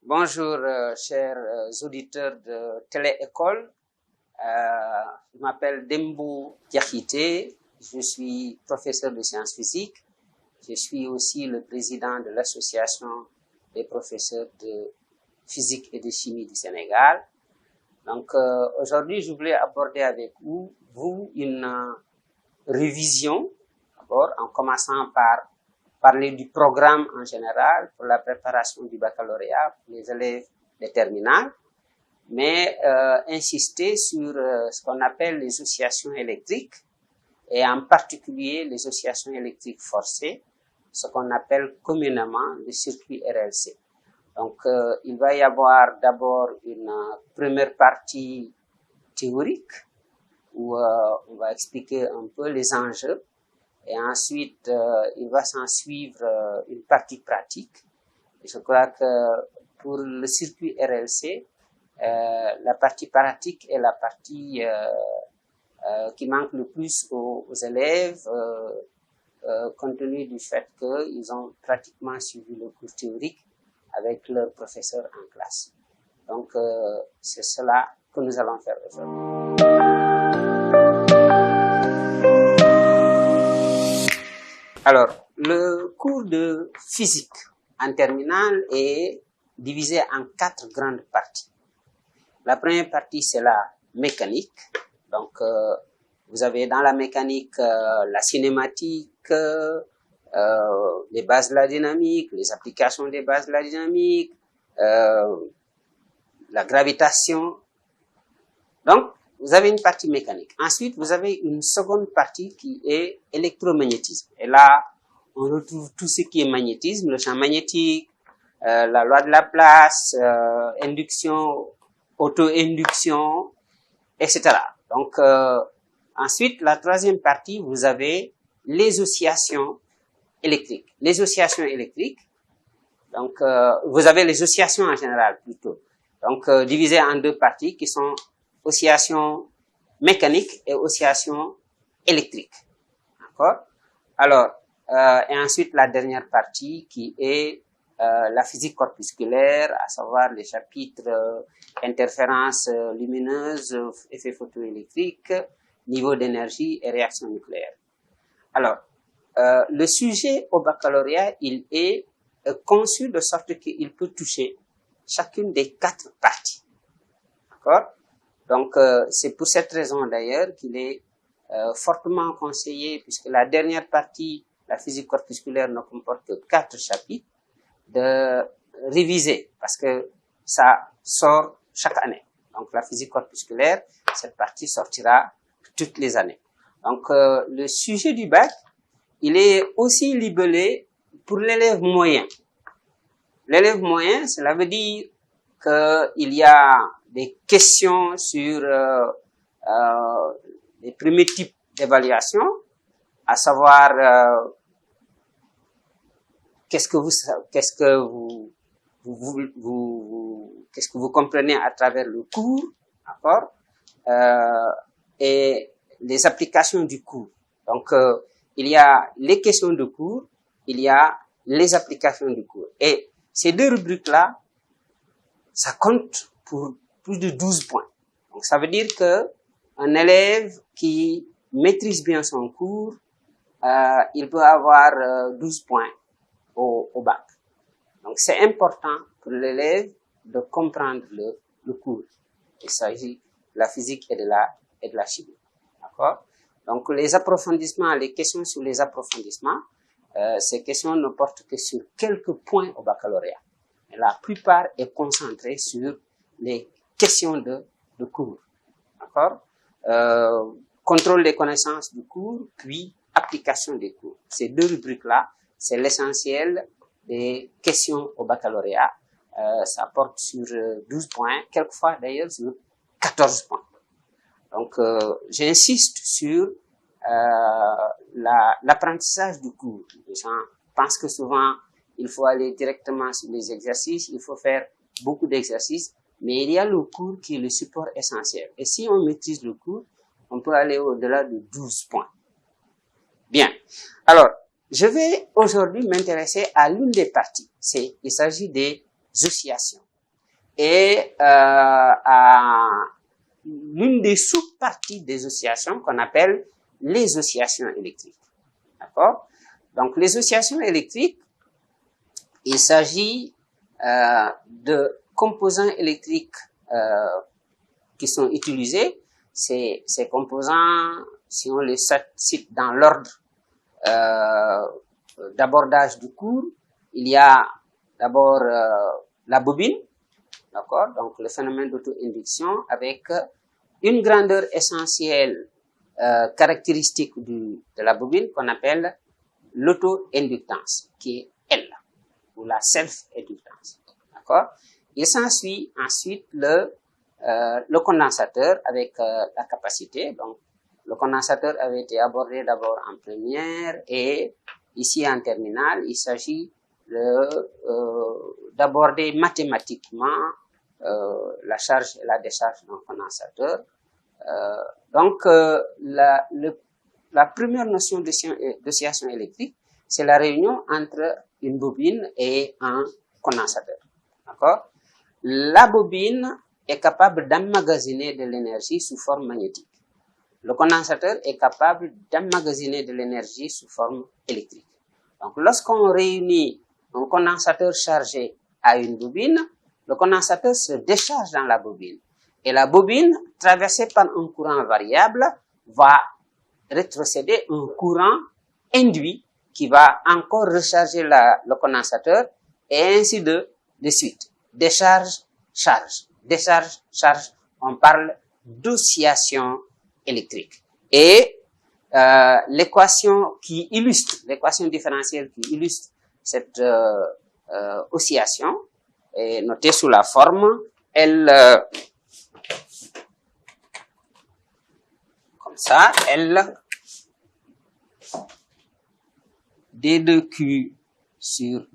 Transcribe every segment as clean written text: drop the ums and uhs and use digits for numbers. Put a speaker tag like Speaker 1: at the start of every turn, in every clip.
Speaker 1: Bonjour, chers auditeurs de Télé-École. Je m'appelle Dembo Diakité, je suis professeur de sciences physiques. Je suis aussi le président de l'association des professeurs de physique et de chimie du Sénégal. Donc, aujourd'hui, je voulais aborder avec vous une révision, d'abord, en commençant par parler du programme en général pour la préparation du baccalauréat pour les élèves des terminales, mais insister sur ce qu'on appelle les oscillations électriques et en particulier les oscillations électriques forcées, ce qu'on appelle communément le circuit RLC. Donc, il va y avoir d'abord une première partie théorique où on va expliquer un peu les enjeux. Et ensuite, il va s'en suivre une partie pratique. Et je crois que pour le circuit RLC, la partie pratique est la partie qui manque le plus aux élèves, compte tenu du fait qu'ils ont pratiquement suivi le cours théorique avec leur professeur en classe. Donc, c'est cela que nous allons faire aujourd'hui. Alors, le cours de physique en terminale est divisé en 4 grandes parties. La première partie, c'est la mécanique. Donc, vous avez dans la mécanique la cinématique, les bases de la dynamique, les applications des bases de la dynamique, la gravitation. Donc, vous avez une partie mécanique. Ensuite, vous avez une seconde partie qui est électromagnétisme. Et là, on retrouve tout ce qui est magnétisme, le champ magnétique, la loi de Laplace, induction, auto-induction, etc. Donc, ensuite, la troisième partie, vous avez les oscillations électriques. Les oscillations électriques, donc, vous avez les oscillations en général plutôt. Donc, divisées en 2 parties qui sont oscillation mécanique et oscillation électrique. D'accord? Alors, et ensuite la dernière partie qui est la physique corpusculaire, à savoir les chapitres interférences lumineuses, effets photoélectriques, niveau d'énergie et réaction nucléaire. Alors, le sujet au baccalauréat, il est conçu de sorte qu'il peut toucher chacune des 4 parties. D'accord? Donc, c'est pour cette raison d'ailleurs qu'il est fortement conseillé, puisque la dernière partie, la physique corpusculaire, ne comporte que 4 chapitres, de réviser, parce que ça sort chaque année. Donc, la physique corpusculaire, cette partie sortira toutes les années. Donc, le sujet du bac, il est aussi libellé pour l'élève moyen. L'élève moyen, cela veut dire qu'il y a des questions sur les premiers types d'évaluation, à savoir qu'est-ce que vous comprenez à travers le cours, d'accord, et les applications du cours. Donc, il y a les questions de cours, il y a les applications du cours. Et ces 2 rubriques-là, ça compte pour plus de 12 points. Donc, ça veut dire que un élève qui maîtrise bien son cours, il peut avoir 12 points au bac. Donc, c'est important pour l'élève de comprendre le cours. Il s'agit de la physique et de la chimie. D'accord? Donc, les approfondissements, les questions sur les approfondissements, ces questions ne portent que sur quelques points au baccalauréat. Et la plupart est concentrée sur les questions de cours. D'accord? Contrôle des connaissances du cours, puis application des cours. Ces 2 rubriques-là, c'est l'essentiel des questions au baccalauréat. Ça porte sur 12 points, quelquefois d'ailleurs sur 14 points. Donc, j'insiste sur l'apprentissage du cours. Les gens pensent que souvent, il faut aller directement sur les exercices, il faut faire beaucoup d'exercices, mais il y a le cours qui est le support essentiel. Et si on maîtrise le cours, on peut aller au-delà de 12 points. Bien. Alors, je vais aujourd'hui m'intéresser à l'une des parties. Il s'agit des oscillations. est l'une des sous-parties des oscillations qu'on appelle les oscillations électriques. D'accord? Donc, les oscillations électriques, il s'agit de composants électriques qui sont utilisés. Ces composants, si on les cite dans l'ordre d'abordage du cours, il y a d'abord la bobine, d'accord, donc le phénomène d'auto-induction avec une grandeur essentielle caractéristique de la bobine qu'on appelle l'auto-inductance, qui est L, ou la self-inductance, d'accord. Il s'ensuit ensuite le condensateur avec la capacité. Donc, le condensateur avait été abordé d'abord en première et ici en terminale, il s'agit d'aborder mathématiquement la charge et la décharge d'un condensateur. Donc, la première notion d'oscillation électrique, c'est la réunion entre une bobine et un condensateur. D'accord? La bobine est capable d'emmagasiner de l'énergie sous forme magnétique. Le condensateur est capable d'emmagasiner de l'énergie sous forme électrique. Donc, lorsqu'on réunit un condensateur chargé à une bobine, le condensateur se décharge dans la bobine. Et la bobine, traversée par un courant variable, va rétrocéder un courant induit qui va encore recharger le condensateur et ainsi de suite. Décharge, charge, décharge, charge. On parle d'oscillation électrique. Et l'équation différentielle qui illustre cette oscillation est notée sous la forme L, comme ça, L D2Q sur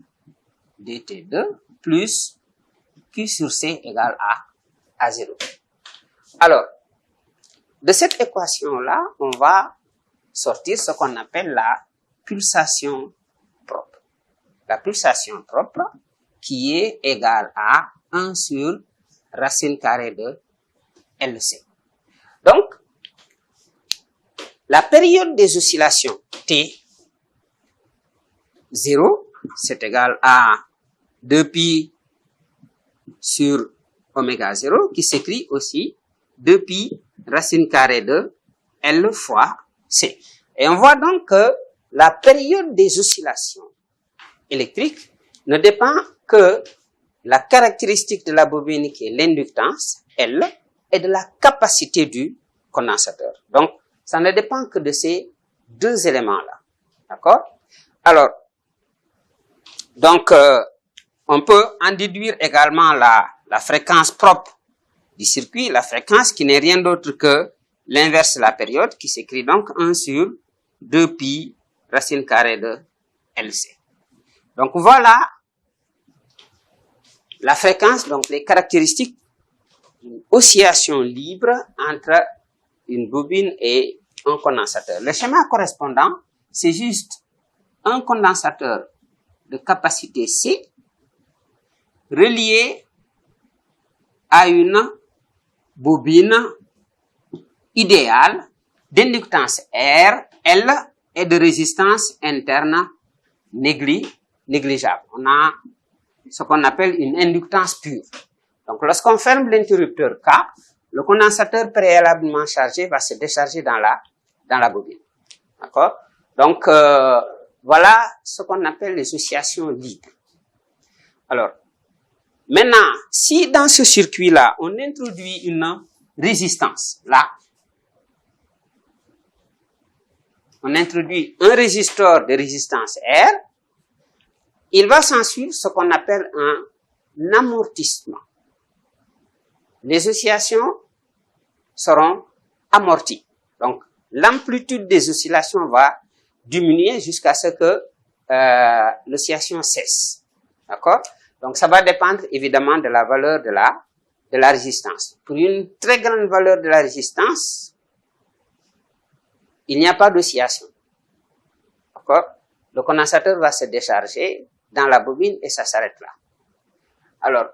Speaker 1: DT2 plus Q sur C égale à 0. Alors, de cette équation-là, on va sortir ce qu'on appelle la pulsation propre. La pulsation propre qui est égale à 1 sur racine carrée de LC. Donc, la période des oscillations T, 0, c'est égal à 2pi sur oméga 0, qui s'écrit aussi 2pi racine carrée de L fois C. Et on voit donc que la période des oscillations électriques ne dépend que la caractéristique de la bobine qui est l'inductance, L, et de la capacité du condensateur. Donc, ça ne dépend que de ces deux éléments-là. D'accord? Alors, donc, on peut en déduire également la fréquence propre du circuit, la fréquence qui n'est rien d'autre que l'inverse de la période, qui s'écrit donc 1 sur 2pi racine carrée de LC. Donc, voilà la fréquence, donc les caractéristiques d'une oscillation libre entre une bobine et un condensateur. Le schéma correspondant, c'est juste un condensateur de capacité C relié à une bobine idéale d'inductance R, L et de résistance interne négligeable. On a ce qu'on appelle une inductance pure. Donc, lorsqu'on ferme l'interrupteur K, le condensateur préalablement chargé va se décharger dans la bobine. D'accord? Donc, voilà ce qu'on appelle les oscillations libres. Alors, maintenant, si dans ce circuit-là, on introduit une résistance, là, on introduit un résisteur de résistance R, il va s'ensuivre ce qu'on appelle un amortissement. Les oscillations seront amorties. Donc, l'amplitude des oscillations va diminuer jusqu'à ce que l'oscillation cesse. D'accord? Donc, ça va dépendre évidemment de la valeur de la résistance. Pour une très grande valeur de la résistance, il n'y a pas d'oscillation. D'accord? Le condensateur va se décharger dans la bobine et ça s'arrête là. Alors,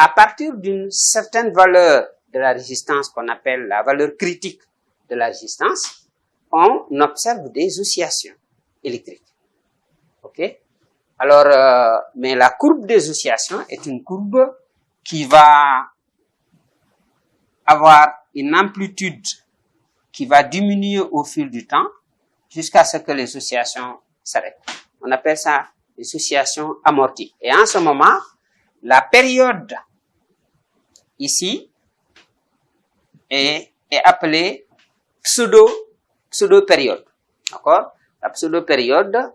Speaker 1: à partir d'une certaine valeur de la résistance qu'on appelle la valeur critique de la résistance, on observe des oscillations électriques. Ok? Alors, mais la courbe des oscillations est une courbe qui va avoir une amplitude qui va diminuer au fil du temps jusqu'à ce que les oscillations s'arrêtent. On appelle ça les oscillations amorties. Et en ce moment, la période ici est appelée pseudo-période. D'accord? La pseudo-période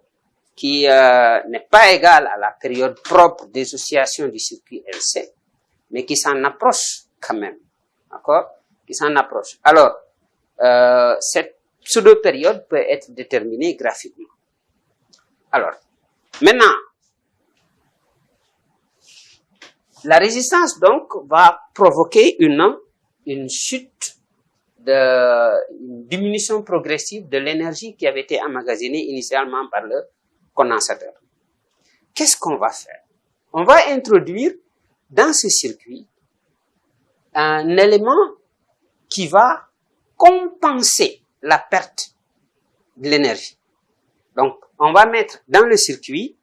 Speaker 1: qui n'est pas égale à la période propre des oscillations du circuit LC, mais qui s'en approche quand même. D'accord? Qui s'en approche. Alors, cette pseudo-période peut être déterminée graphiquement. Alors, maintenant, la résistance donc va provoquer une chute une diminution progressive de l'énergie qui avait été emmagasinée initialement par le condensateur. Qu'est-ce qu'on va faire? On va introduire dans ce circuit un élément qui va compenser la perte de l'énergie. Donc, on va mettre dans le circuit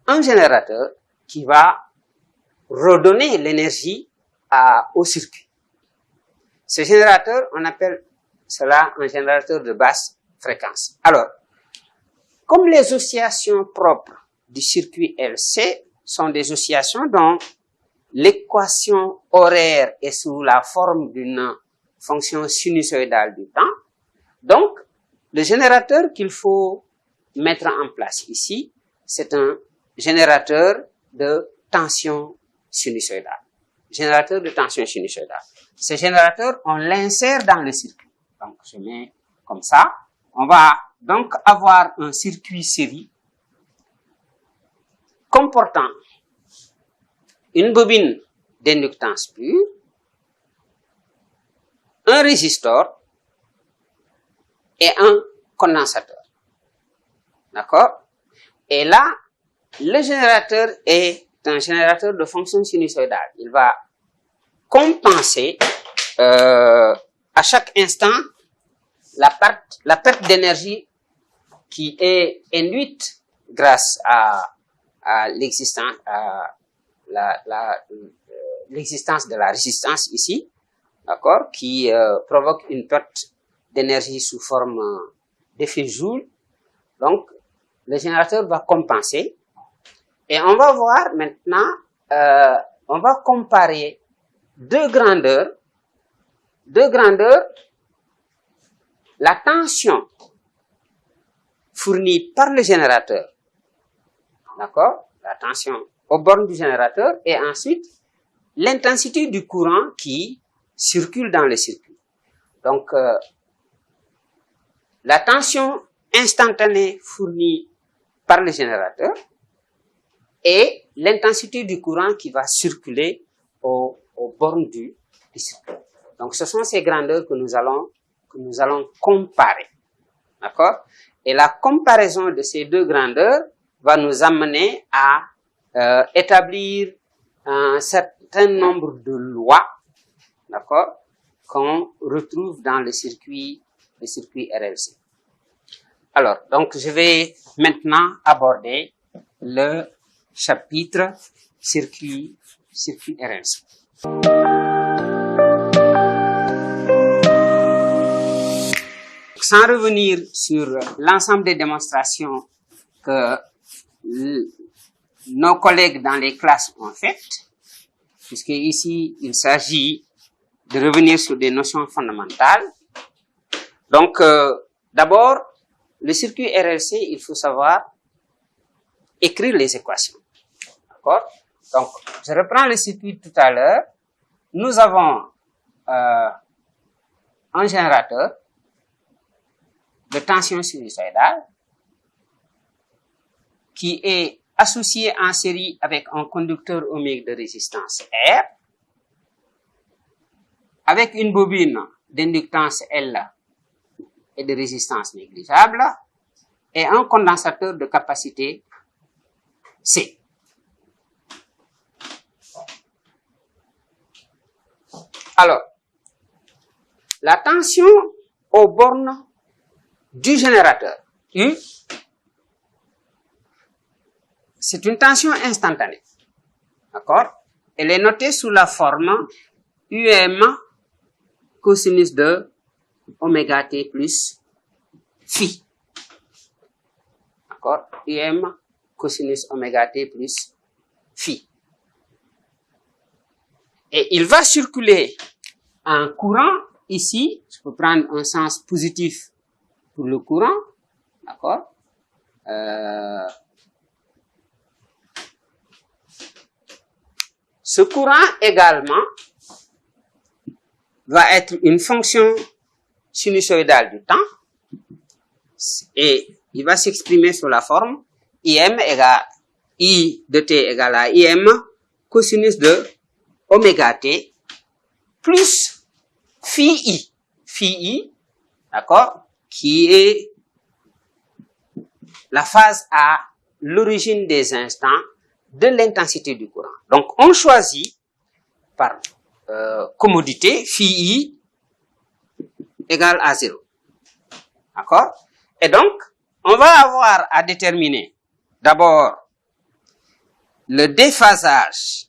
Speaker 1: un générateur qui va redonner l'énergie au circuit. Ce générateur, on appelle cela un générateur de basse fréquence. Alors, comme les oscillations propres du circuit LC sont des oscillations dont l'équation horaire est sous la forme d'une fonction sinusoïdale du temps, donc le générateur qu'il faut mettre en place ici, c'est un générateur de tension sinusoïdale. Générateur de tension sinusoïdale. Ce générateur, on l'insère dans le circuit. Donc, je mets comme ça. On va donc avoir un circuit série comportant une bobine d'inductance pure, un résistor et un condensateur. D'accord? Et là, le générateur est un générateur de fonction sinusoïdale. Il va compenser à chaque instant la perte d'énergie qui est induite grâce à l'existence de la résistance ici, d'accord, qui provoque une perte d'énergie sous forme d'effet Joule. Donc, le générateur va compenser. Et on va voir maintenant, on va comparer deux grandeurs, la tension fournie par le générateur, d'accord, la tension aux bornes du générateur, et ensuite l'intensité du courant qui circule dans le circuit. Donc, la tension instantanée fournie par le générateur et l'intensité du courant qui va circuler aux bornes du circuit. Donc, ce sont ces grandeurs que nous allons comparer. D'accord? Et la comparaison de ces deux grandeurs va nous amener à établir un certain nombre de lois, d'accord, qu'on retrouve dans le circuit RLC. Alors, donc, je vais maintenant aborder le chapitre circuit RLC. Sans revenir sur l'ensemble des démonstrations que nos collègues dans les classes ont faites, puisque ici, il s'agit de revenir sur des notions fondamentales. Donc, d'abord, le circuit RLC, il faut savoir écrire les équations. D'accord? Donc, je reprends le circuit tout à l'heure. Nous avons un générateur de tension sinusoïdale qui est associé en série avec un conducteur ohmique de résistance R, avec une bobine d'inductance L et de résistance négligeable, et un condensateur de capacité C. Alors, la tension aux bornes du générateur U, c'est une tension instantanée. D'accord? Elle est notée sous la forme UM cosinus de oméga t plus phi. D'accord? UM cosinus oméga t plus phi. Et il va circuler un courant ici. Je peux prendre un sens positif pour le courant. D'accord? Ce courant également va être une fonction sinusoïdale du temps et il va s'exprimer sous la forme Im égale I de t égale à Im cosinus de oméga t plus phi I. Phi I, d'accord, qui est la phase à l'origine des instants de l'intensité du courant. Donc, on choisit par commodité phi I égale à 0. D'accord? Et donc, on va avoir à déterminer d'abord le déphasage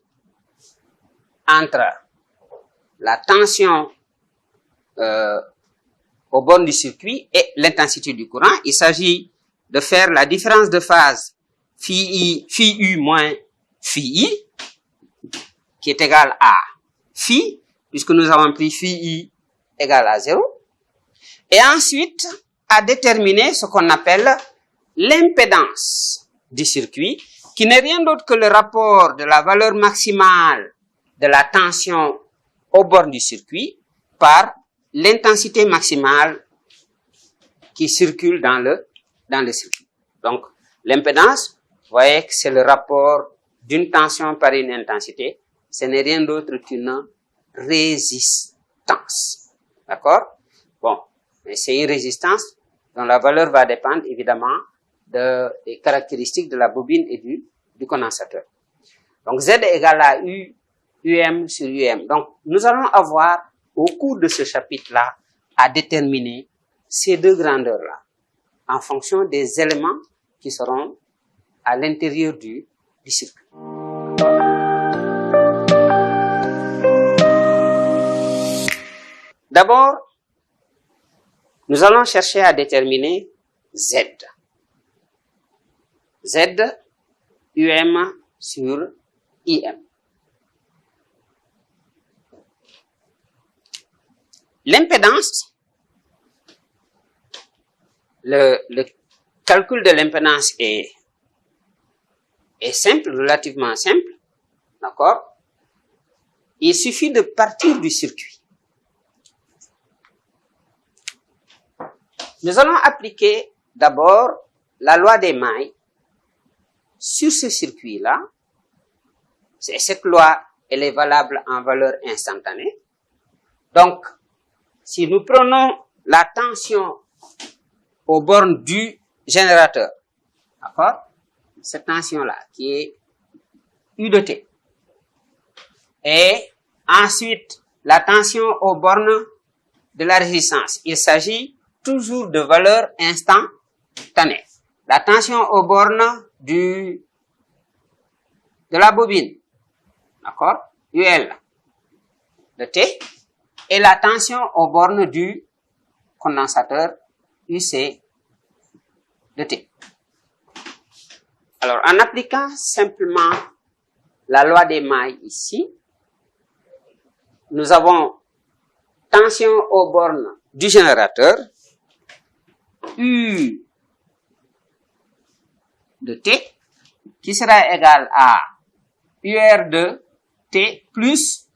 Speaker 1: entre la tension aux bornes du circuit et l'intensité du courant. Il s'agit de faire la différence de phase phi U moins phi I, qui est égal à phi, puisque nous avons pris phi I égale à 0. Et ensuite, à déterminer ce qu'on appelle l'impédance du circuit, qui n'est rien d'autre que le rapport de la valeur maximale de la tension aux bornes du circuit par l'intensité maximale qui circule dans le circuit. Donc, l'impédance, vous voyez que c'est le rapport d'une tension par une intensité. Ce n'est rien d'autre qu'une résistance. D'accord? Bon, mais c'est une résistance dont la valeur va dépendre évidemment des caractéristiques de la bobine et du condensateur. Donc, Z égale à UM sur UM. Donc, nous allons avoir au cours de ce chapitre-là à déterminer ces deux grandeurs-là en fonction des éléments qui seront à l'intérieur du circuit. D'abord, nous allons chercher à déterminer Z. Z, UM sur IM. L'impédance, le calcul de l'impédance est simple, relativement simple, d'accord? Il suffit de partir du circuit. Nous allons appliquer d'abord la loi des mailles sur ce circuit-là. Cette loi, elle est valable en valeur instantanée. Donc, si nous prenons la tension aux bornes du générateur, d'accord? Cette tension-là, qui est U de T. Et ensuite, la tension aux bornes de la résistance. Il s'agit toujours de valeurs instantanées. La tension aux bornes de la bobine, d'accord? UL de T. Et la tension aux bornes du condensateur UC de T. Alors, en appliquant simplement la loi des mailles ici, nous avons tension aux bornes du générateur U de T qui sera égal à UR de T plus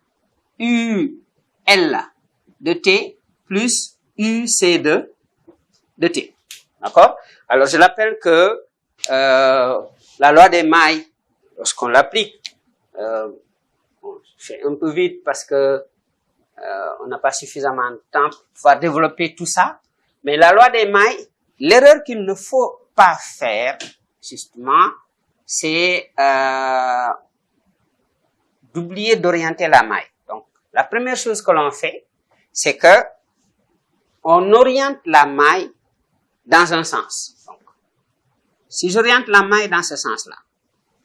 Speaker 1: UL de T plus UC de T. D'accord? Alors, je l'appelle que la loi des mailles, lorsqu'on l'applique, c'est un peu vite parce que on n'a pas suffisamment de temps pour pouvoir développer tout ça. Mais la loi des mailles, l'erreur qu'il ne faut pas faire, justement, c'est d'oublier d'orienter la maille. Donc, la première chose que l'on fait, c'est que on oriente la maille dans un sens. Donc, si j'oriente la maille dans ce sens-là,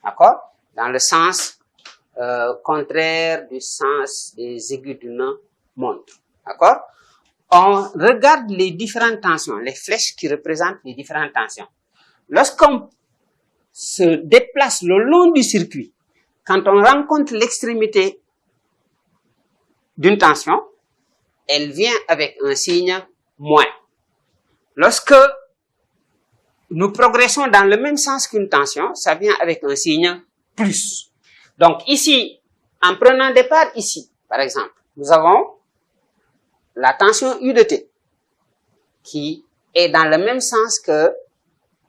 Speaker 1: d'accord, dans le sens contraire du sens des aiguilles d'une montre, d'accord, on regarde les différentes tensions, les flèches qui représentent les différentes tensions. Lorsqu'on se déplace le long du circuit, quand on rencontre l'extrémité d'une tension, elle vient avec un signe moins. Lorsque nous progressons dans le même sens qu'une tension, ça vient avec un signe plus. Donc ici, en prenant départ ici, par exemple, nous avons la tension U de T qui est dans le même sens que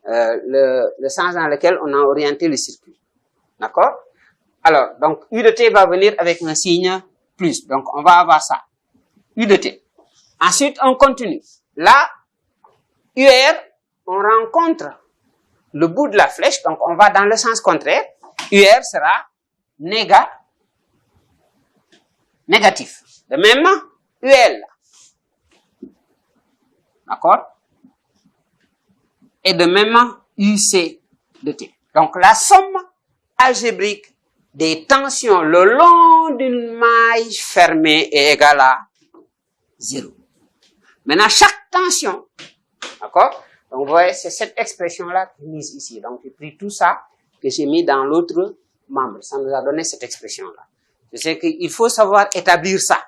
Speaker 1: le sens dans lequel on a orienté le circuit. D'accord? Alors, donc U de T va venir avec un signe plus. Donc on va avoir ça. U de T. Ensuite, on continue. Là, UR, on rencontre le bout de la flèche, donc on va dans le sens contraire. UR sera négatif. De même, UL. D'accord? Et de même, UC de T. Donc la somme algébrique des tensions le long d'une maille fermée est égale à 0. Maintenant, chaque tension, d'accord? Donc, vous voyez, c'est cette expression-là qui est mise ici. Donc, j'ai pris tout ça que j'ai mis dans l'autre membre. Ça nous a donné cette expression-là. Je sais qu'il faut savoir établir ça,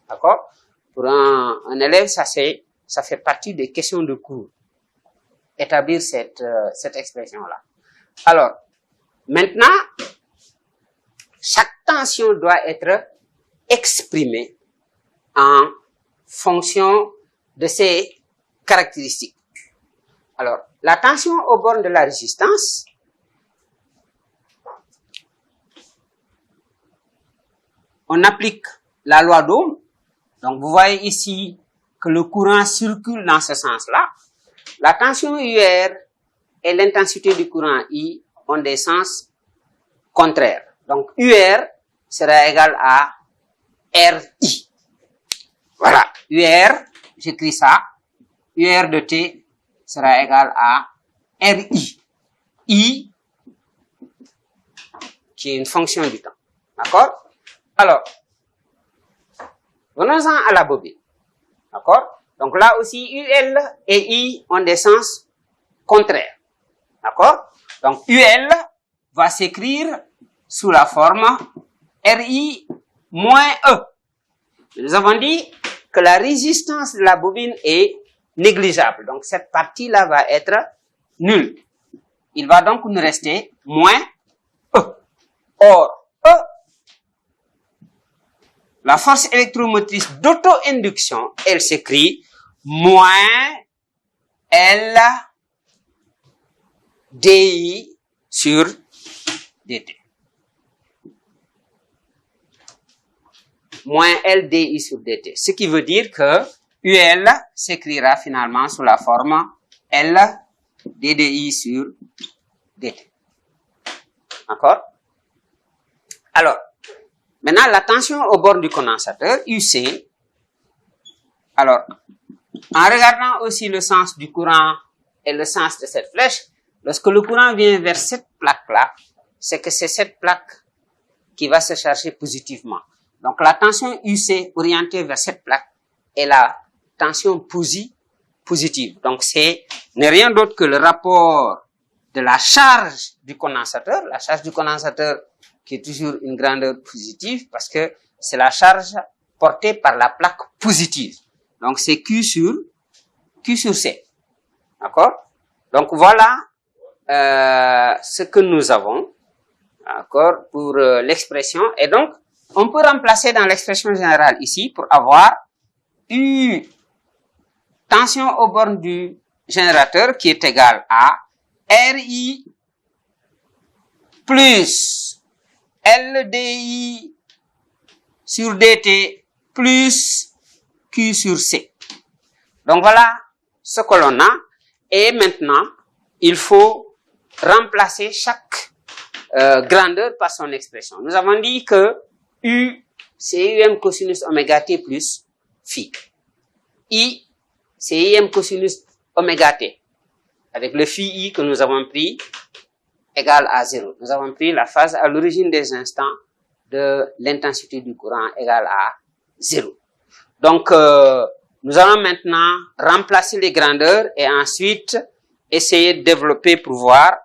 Speaker 1: d'accord? Pour un élève, ça fait partie des questions de cours. Établir cette expression-là. Alors, maintenant, chaque tension doit être exprimée en fonction de ses caractéristiques. Alors, la tension aux bornes de la résistance, on applique la loi d'Ohm. Donc, vous voyez ici que le courant circule dans ce sens-là. La tension UR et l'intensité du courant I ont des sens contraires. Donc, UR sera égal à RI. Voilà. UR, j'écris ça. UR de T sera égal à RI. I, qui est une fonction du temps. D'accord? Alors, venons-en à la bobine. D'accord? Donc là aussi, UL et I ont des sens contraires. D'accord? Donc UL va s'écrire sous la forme RI moins E. Nous avons dit que la résistance de la bobine est négligeable. Donc cette partie-là va être nulle. Il va donc nous rester moins E. Or, E, la force électromotrice d'auto-induction, elle s'écrit moins L DI sur DT. Moins L DI sur DT. Ce qui veut dire que UL s'écrira finalement sous la forme L DDI sur DT. D'accord? Alors, maintenant, la tension au bord du condensateur, UC. Alors, en regardant aussi le sens du courant et le sens de cette flèche, lorsque le courant vient vers cette plaque-là, c'est que c'est cette plaque qui va se charger positivement. Donc, la tension UC orientée vers cette plaque est la tension positive. Donc, c'est n'est rien d'autre que le rapport de la charge du condensateur. La charge du condensateur qui est toujours une grandeur positive parce que c'est la charge portée par la plaque positive. Donc, c'est Q sur C. D'accord? Donc, voilà ce que nous avons. D'accord? Pour l'expression. Et donc, on peut remplacer dans l'expression générale ici pour avoir U tension aux bornes du générateur qui est égale à RI plus LDI sur DT plus Q sur C. Donc voilà ce que l'on a. Et maintenant, il faut remplacer chaque grandeur par son expression. Nous avons dit que U, c'est UM cosinus oméga t plus phi. I, c'est IM cosinus oméga t, avec le phi I que nous avons pris égal à 0. Nous avons pris la phase à l'origine des instants de l'intensité du courant égale à 0. Donc, nous allons maintenant remplacer les grandeurs et ensuite essayer de développer pour voir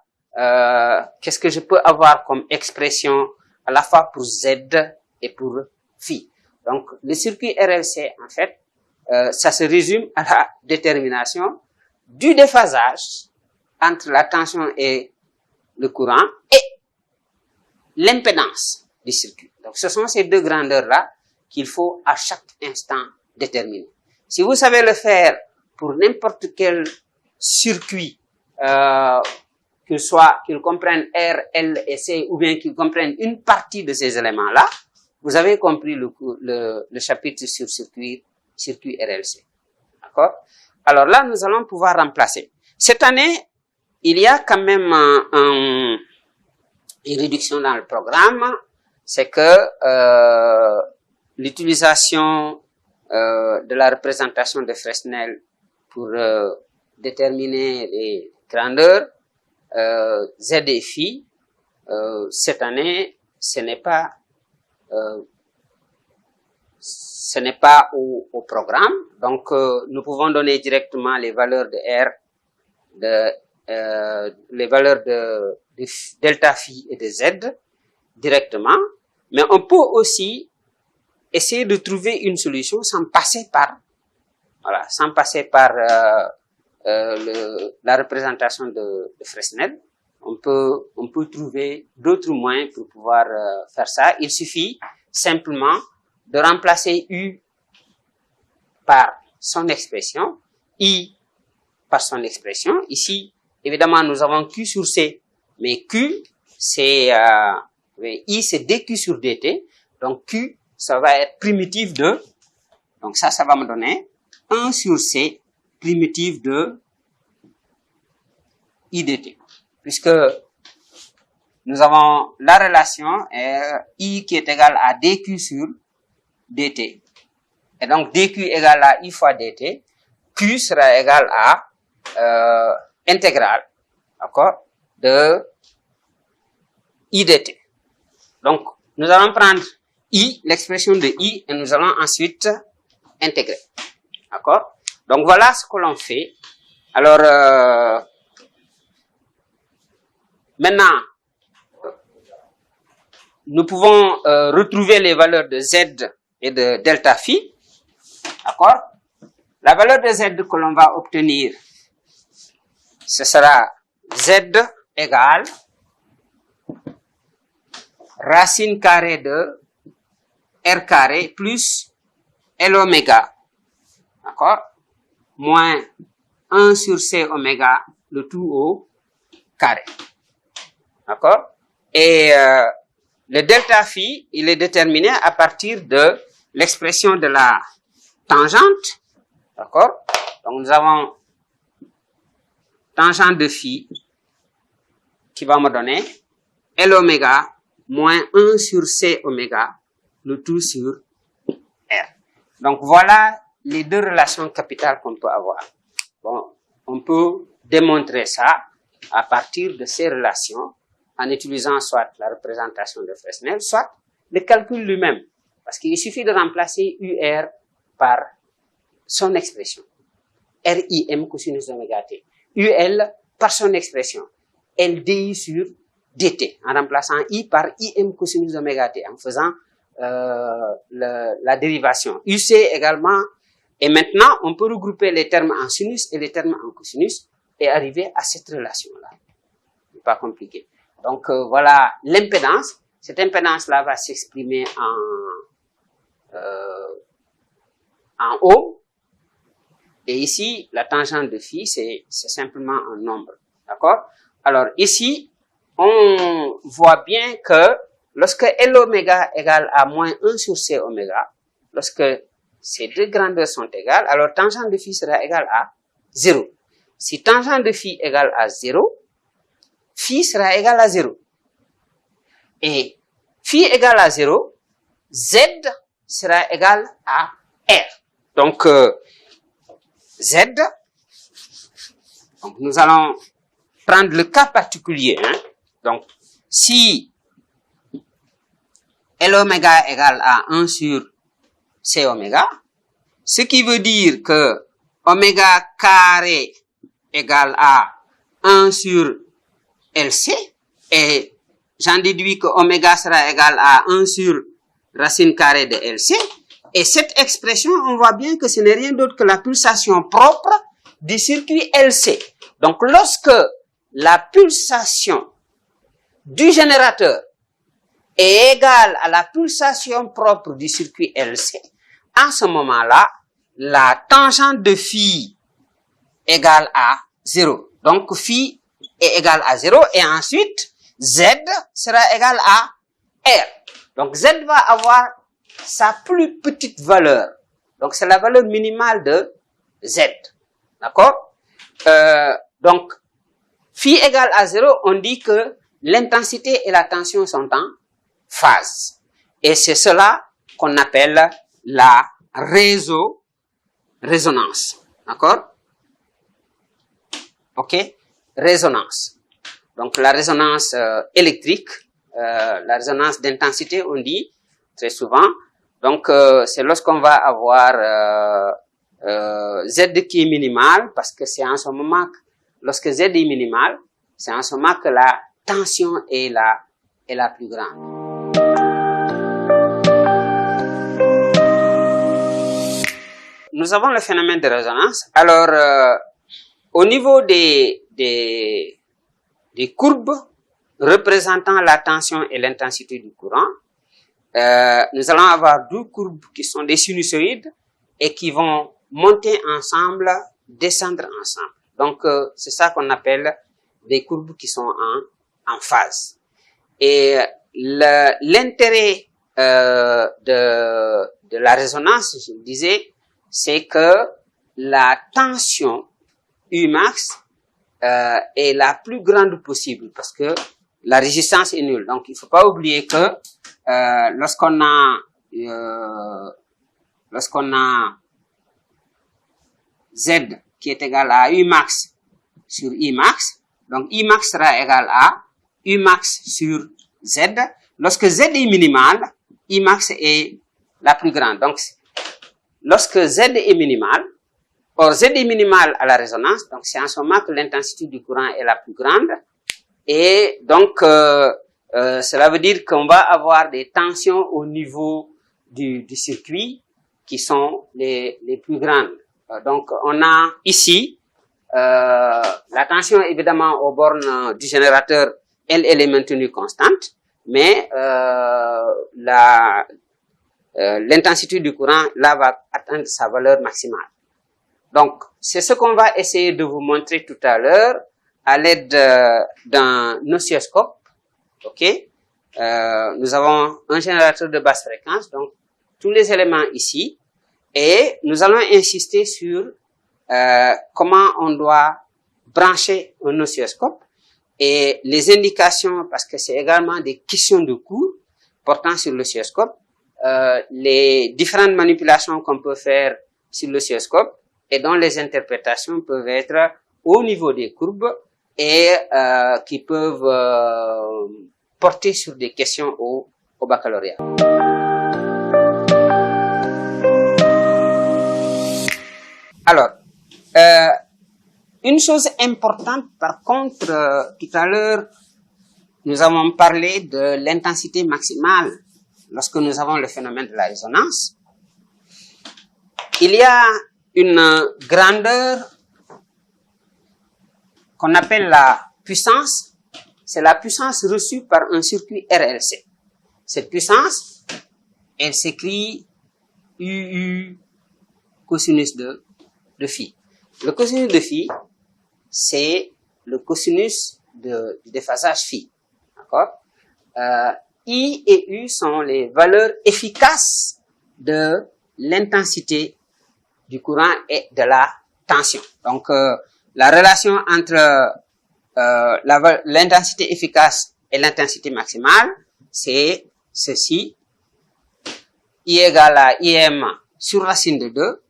Speaker 1: qu'est-ce que je peux avoir comme expression à la fois pour Z et pour phi. Donc, le circuit RLC, en fait, ça se résume à la détermination du déphasage entre la tension et le courant et l'impédance du circuit. Donc, ce sont ces deux grandeurs-là qu'il faut à chaque instant déterminer. Si vous savez le faire pour n'importe quel circuit, qu'il comprenne R, L et C, ou bien qu'il comprenne une partie de ces éléments-là, vous avez compris le chapitre sur circuit RLC. D'accord? Alors là, nous allons pouvoir remplacer. Cette année, il y a quand même une réduction dans le programme, c'est que l'utilisation de la représentation de Fresnel pour déterminer les grandeurs Z et phi, cette année, ce n'est pas au programme. Donc, nous pouvons donner directement les valeurs de R, les valeurs de delta phi et de Z directement. Mais on peut aussi essayer de trouver une solution sans passer par la représentation de Fresnel. On peut trouver d'autres moyens pour pouvoir faire ça. Il suffit simplement de remplacer U par son expression, I par son expression. Ici, évidemment, nous avons Q sur C, mais Q, c'est I, c'est dQ sur dt. Donc Q, ça va être primitif de, donc ça va me donner 1 sur C primitif de I dt. Puisque nous avons la relation I qui est égale à dQ sur dt. Et donc dQ égale à I fois dt. Q sera égal à intégrale, d'accord, de I dt. Donc, nous allons prendre I, l'expression de I, et nous allons ensuite intégrer. D'accord? Donc, voilà ce que l'on fait. Alors, maintenant, nous pouvons retrouver les valeurs de Z et de delta phi. D'accord? La valeur de Z que l'on va obtenir, ce sera Z égale racine carrée de R carré plus L oméga, d'accord, moins 1 sur C oméga, le tout au carré, d'accord. Et le delta phi, il est déterminé à partir de l'expression de la tangente, d'accord. Donc nous avons tangente de phi qui va me donner L oméga moins 1 sur C oméga, le tout sur R. Donc voilà les deux relations capitales qu'on peut avoir. Bon, on peut démontrer ça à partir de ces relations en utilisant soit la représentation de Fresnel, soit le calcul lui-même. Parce qu'il suffit de remplacer UR par son expression. RIM cosinus d'oméga t. UL par son expression. LDI sur dt, en remplaçant I par IM cosinus d'oméga t, en faisant la dérivation. UC également, et maintenant, on peut regrouper les termes en sinus et les termes en cosinus et arriver à cette relation-là. C'est pas compliqué. Donc, voilà l'impédance. Cette impédance-là va s'exprimer en ohm. Et ici, la tangente de phi, c'est simplement un nombre. D'accord? Alors, ici, on voit bien que lorsque L oméga égale à moins 1 sur C oméga, lorsque ces deux grandeurs sont égales, alors tangente de phi sera égale à 0. Si tangente de phi égale à 0, phi sera égal à 0. Et phi égale à 0, Z sera égal à R. Donc, Z, donc nous allons prendre le cas particulier. Hein. Donc, si L oméga égale à 1 sur C oméga, ce qui veut dire que oméga carré égale à 1 sur LC, et j'en déduis que oméga sera égal à 1 sur racine carrée de LC, et cette expression, on voit bien que ce n'est rien d'autre que la pulsation propre du circuit LC. Donc, lorsque la pulsation du générateur est égale à la pulsation propre du circuit LC, à ce moment-là, la tangente de phi égale à 0. Donc, phi est égal à 0 et ensuite, Z sera égal à R. Donc, Z va avoir sa plus petite valeur. Donc, c'est la valeur minimale de Z. D'accord? Donc, phi égale à 0, on dit que l'intensité et la tension sont en phase. Et c'est cela qu'on appelle la résonance. D'accord? Ok? Résonance. Donc, la résonance électrique, la résonance d'intensité, on dit très souvent. Donc, c'est lorsqu'on va avoir Z qui est minimal, parce que c'est en ce moment, lorsque Z est minimal, c'est en ce moment que la tension est la plus grande. Nous avons le phénomène de résonance. Alors, au niveau des courbes représentant la tension et l'intensité du courant, nous allons avoir deux courbes qui sont des sinusoïdes et qui vont monter ensemble, descendre ensemble. Donc, c'est ça qu'on appelle des courbes qui sont en phase. Et l'intérêt de la résonance, je disais, c'est que la tension Umax est la plus grande possible parce que la résistance est nulle. Donc, il ne faut pas oublier que lorsqu'on a Z qui est égal à Umax sur Imax, donc Imax sera égal à Umax sur Z. Lorsque Z est minimal, Imax est la plus grande. Donc, lorsque Z est minimal, or Z est minimal à la résonance, donc c'est en ce moment que l'intensité du courant est la plus grande. Et donc, cela veut dire qu'on va avoir des tensions au niveau du circuit qui sont les plus grandes. Donc, on a ici la tension évidemment aux bornes du générateur, elle est maintenue constante, mais l'intensité du courant là va atteindre sa valeur maximale. Donc, c'est ce qu'on va essayer de vous montrer tout à l'heure à l'aide d'un oscilloscope. Ok, nous avons un générateur de basse fréquence, donc tous les éléments ici, et nous allons insister sur comment on doit brancher un oscilloscope et les indications, parce que c'est également des questions de cours portant sur l'oscilloscope, les différentes manipulations qu'on peut faire sur l'oscilloscope et dont les interprétations peuvent être au niveau des courbes et qui peuvent porter sur des questions au baccalauréat. Alors, une chose importante par contre, tout à l'heure, nous avons parlé de l'intensité maximale lorsque nous avons le phénomène de la résonance. Il y a une grandeur qu'on appelle la puissance. C'est la puissance reçue par un circuit RLC. Cette puissance, elle s'écrit UU cosinus de phi. Le cosinus de phi, c'est le cosinus du déphasage phi. D'accord? I et U sont les valeurs efficaces de l'intensité du courant et de la tension. Donc, la relation entre l'intensité efficace et l'intensité maximale, c'est ceci. I égale à IM sur racine de 2.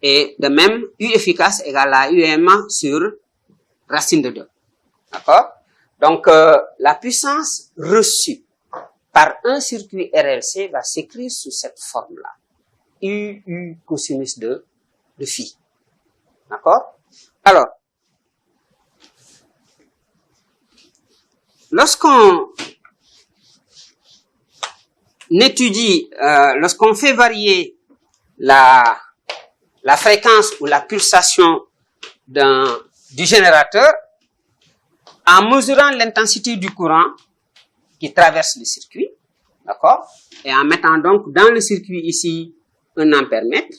Speaker 1: Et de même, U efficace égale à UM sur racine de 2. D'accord? Donc, la puissance reçue par un circuit RLC va s'écrire sous cette forme-là. U cosinus de phi. D'accord? Alors, lorsqu'on étudie, lorsqu'on fait varier la fréquence ou la pulsation du générateur, en mesurant l'intensité du courant qui traverse le circuit, d'accord, et en mettant donc dans le circuit ici un ampèremètre,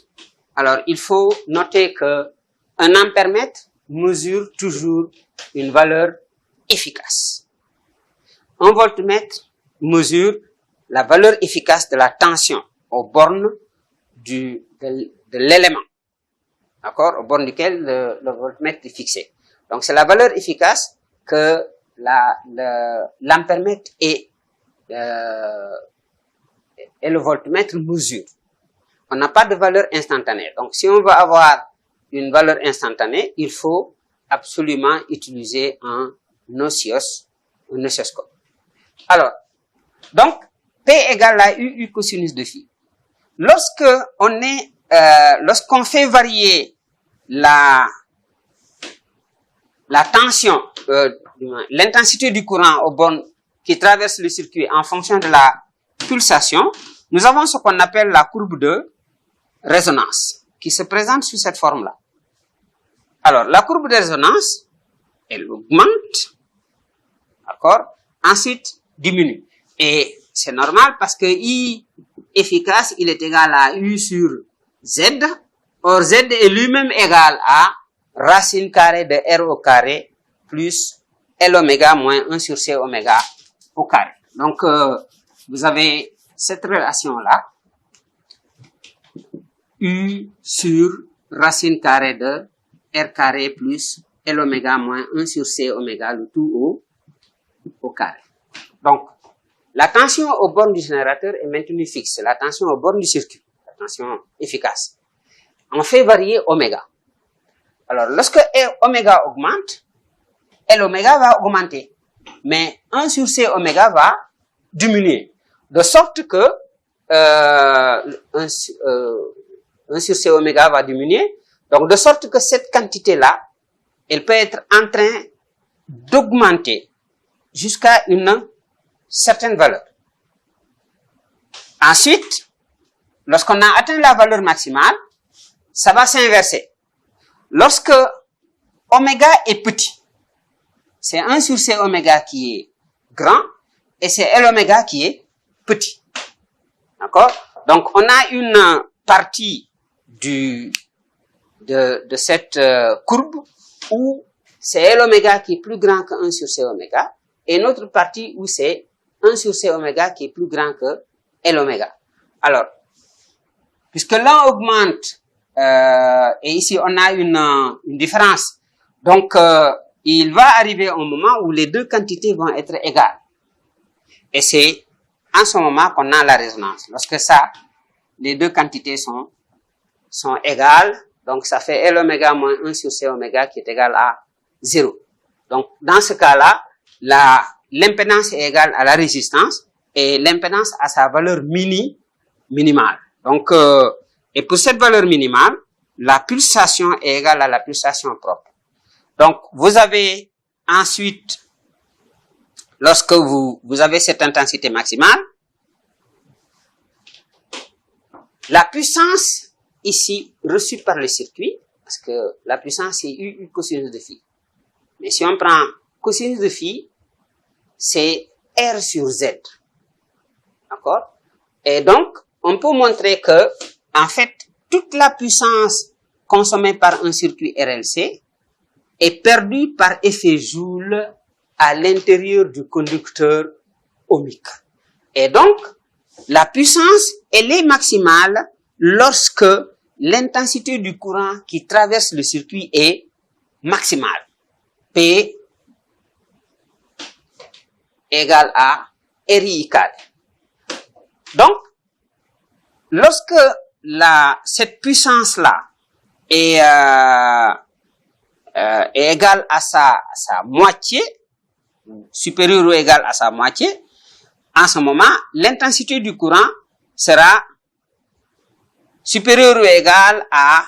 Speaker 1: alors il faut noter que un ampèremètre mesure toujours une valeur efficace. Un voltmètre mesure la valeur efficace de la tension aux bornes de l'élément, d'accord, aux bornes duquel le voltmètre est fixé. Donc c'est la valeur efficace que l'ampèremètre et le voltmètre mesurent. On n'a pas de valeur instantanée. Donc si on veut avoir une valeur instantanée, il faut absolument utiliser un oscilloscope. Alors, donc, P égale à U cosinus de phi. Lorsqu'on fait varier la tension, l'intensité du courant aux bornes qui traversent le circuit en fonction de la pulsation, nous avons ce qu'on appelle la courbe de résonance, qui se présente sous cette forme-là. Alors, la courbe de résonance, elle augmente, d'accord, ensuite diminue. Et c'est normal parce que I efficace, il est égal à U sur Z. Or, Z est lui-même égal à racine carrée de R au carré plus L oméga moins 1 sur C oméga au carré. Donc, vous avez cette relation-là. U sur racine carrée de R carré plus L oméga moins 1 sur C oméga, le tout au carré. Donc, la tension aux bornes du générateur est maintenue fixe. La tension aux bornes du circuit, la tension efficace. On fait varier oméga. Alors, lorsque oméga augmente, L oméga va augmenter. Mais 1 sur C oméga va diminuer. De sorte que 1 sur C oméga va diminuer. Donc, de sorte que cette quantité-là, elle peut être en train d'augmenter jusqu'à une certaine valeur. Ensuite, lorsqu'on a atteint la valeur maximale, ça va s'inverser. Lorsque oméga est petit, c'est 1 sur C oméga qui est grand et c'est L oméga qui est petit. D'accord? Donc, on a une partie de cette courbe où c'est L oméga qui est plus grand que 1 sur C oméga et une autre partie où c'est 1 sur C oméga qui est plus grand que L oméga. Alors, puisque l'un augmente et ici on a une différence, donc il va arriver un moment où les deux quantités vont être égales. Et c'est en ce moment qu'on a la résonance. Lorsque les deux quantités sont égales, donc ça fait L oméga moins 1 sur C oméga qui est égal à 0. Donc dans ce cas-là, l'impédance est égale à la résistance et l'impédance a sa valeur minimale. Donc, et pour cette valeur minimale, la pulsation est égale à la pulsation propre. Donc, vous avez ensuite, lorsque vous avez cette intensité maximale, la puissance ici reçue par le circuit, parce que la puissance c'est U cosinus de phi. Mais si on prend cosinus de phi, c'est R sur Z. D'accord? Et donc, on peut montrer que, en fait, toute la puissance consommée par un circuit RLC est perdue par effet Joule à l'intérieur du conducteur ohmique. Et donc, la puissance, elle est maximale lorsque l'intensité du courant qui traverse le circuit est maximale. P égale à RI carré. Donc, lorsque cette puissance-là est égale à sa moitié, supérieure ou égale à sa moitié, en ce moment, l'intensité du courant sera supérieure ou égale à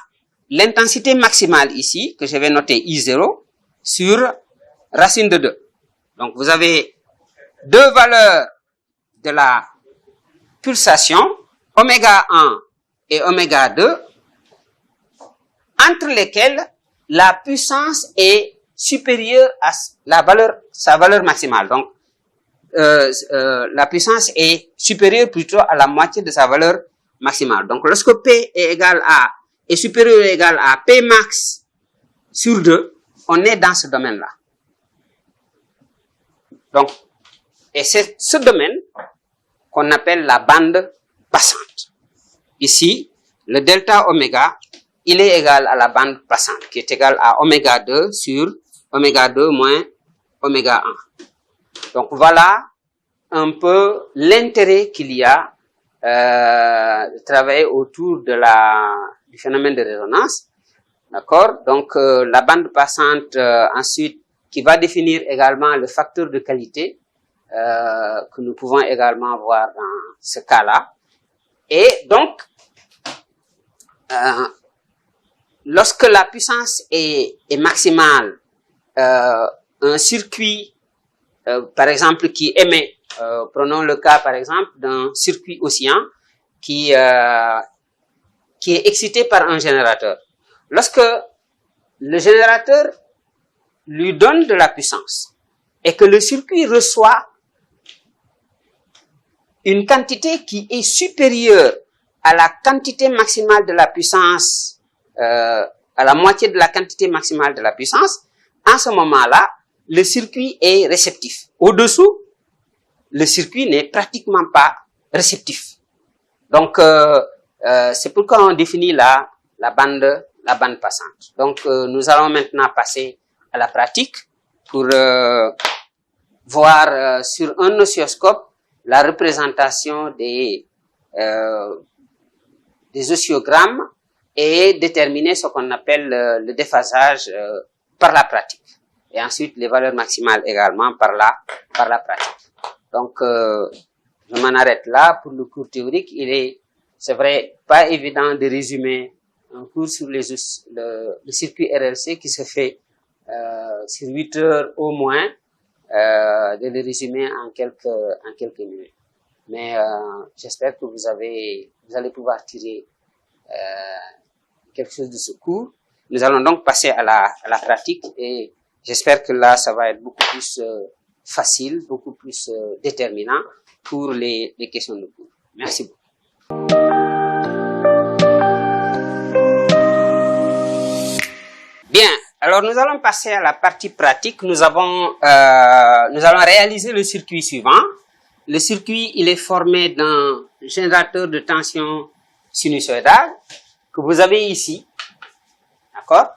Speaker 1: l'intensité maximale ici, que je vais noter I0, sur racine de 2. Donc, vous avez deux valeurs de la pulsation, oméga 1 et oméga 2, entre lesquelles la puissance est supérieure à sa valeur maximale. Donc, la puissance est supérieure plutôt à la moitié de sa valeur maximale. Donc, lorsque P est supérieur ou égal à P max sur 2, on est dans ce domaine-là. Donc, et c'est ce domaine qu'on appelle la bande passante. Ici, le delta oméga, il est égal à la bande passante, qui est égal à oméga 2 sur oméga 2 moins oméga 1. Donc, voilà un peu l'intérêt qu'il y a de travailler autour du phénomène de résonance. D'accord? Donc, la bande passante, ensuite, qui va définir également le facteur de qualité que nous pouvons également voir dans ce cas-là. Et donc, lorsque la puissance est maximale, un circuit, par exemple, qui émet, prenons le cas, par exemple, d'un circuit oscillant qui est excité par un générateur. Lorsque le générateur lui donne de la puissance et que le circuit reçoit une quantité qui est supérieure à la quantité maximale de la puissance, à la moitié de la quantité maximale de la puissance, en ce moment-là, le circuit est réceptif. Au-dessous, le circuit n'est pratiquement pas réceptif. Donc, c'est pourquoi on définit la bande passante. Donc, nous allons maintenant passer à la pratique pour voir sur un oscilloscope la représentation des oscillogrammes et déterminer ce qu'on appelle le déphasage par la pratique. Et ensuite, les valeurs maximales également par la pratique. Donc, je m'en arrête là pour le cours théorique. C'est vrai, pas évident de résumer un cours sur le circuit RLC qui se fait sur 8 heures au moins, de le résumer en quelques minutes. Mais j'espère que vous allez pouvoir tirer quelque chose de ce cours. Nous allons donc passer à la pratique et j'espère que là, ça va être beaucoup plus facile, beaucoup plus déterminant pour les questions de cours. Merci beaucoup. Bien, alors nous allons passer à la partie pratique. Nous allons réaliser le circuit suivant. Le circuit, il est formé d'un générateur de tension sinusoïdale que vous avez ici, d'accord,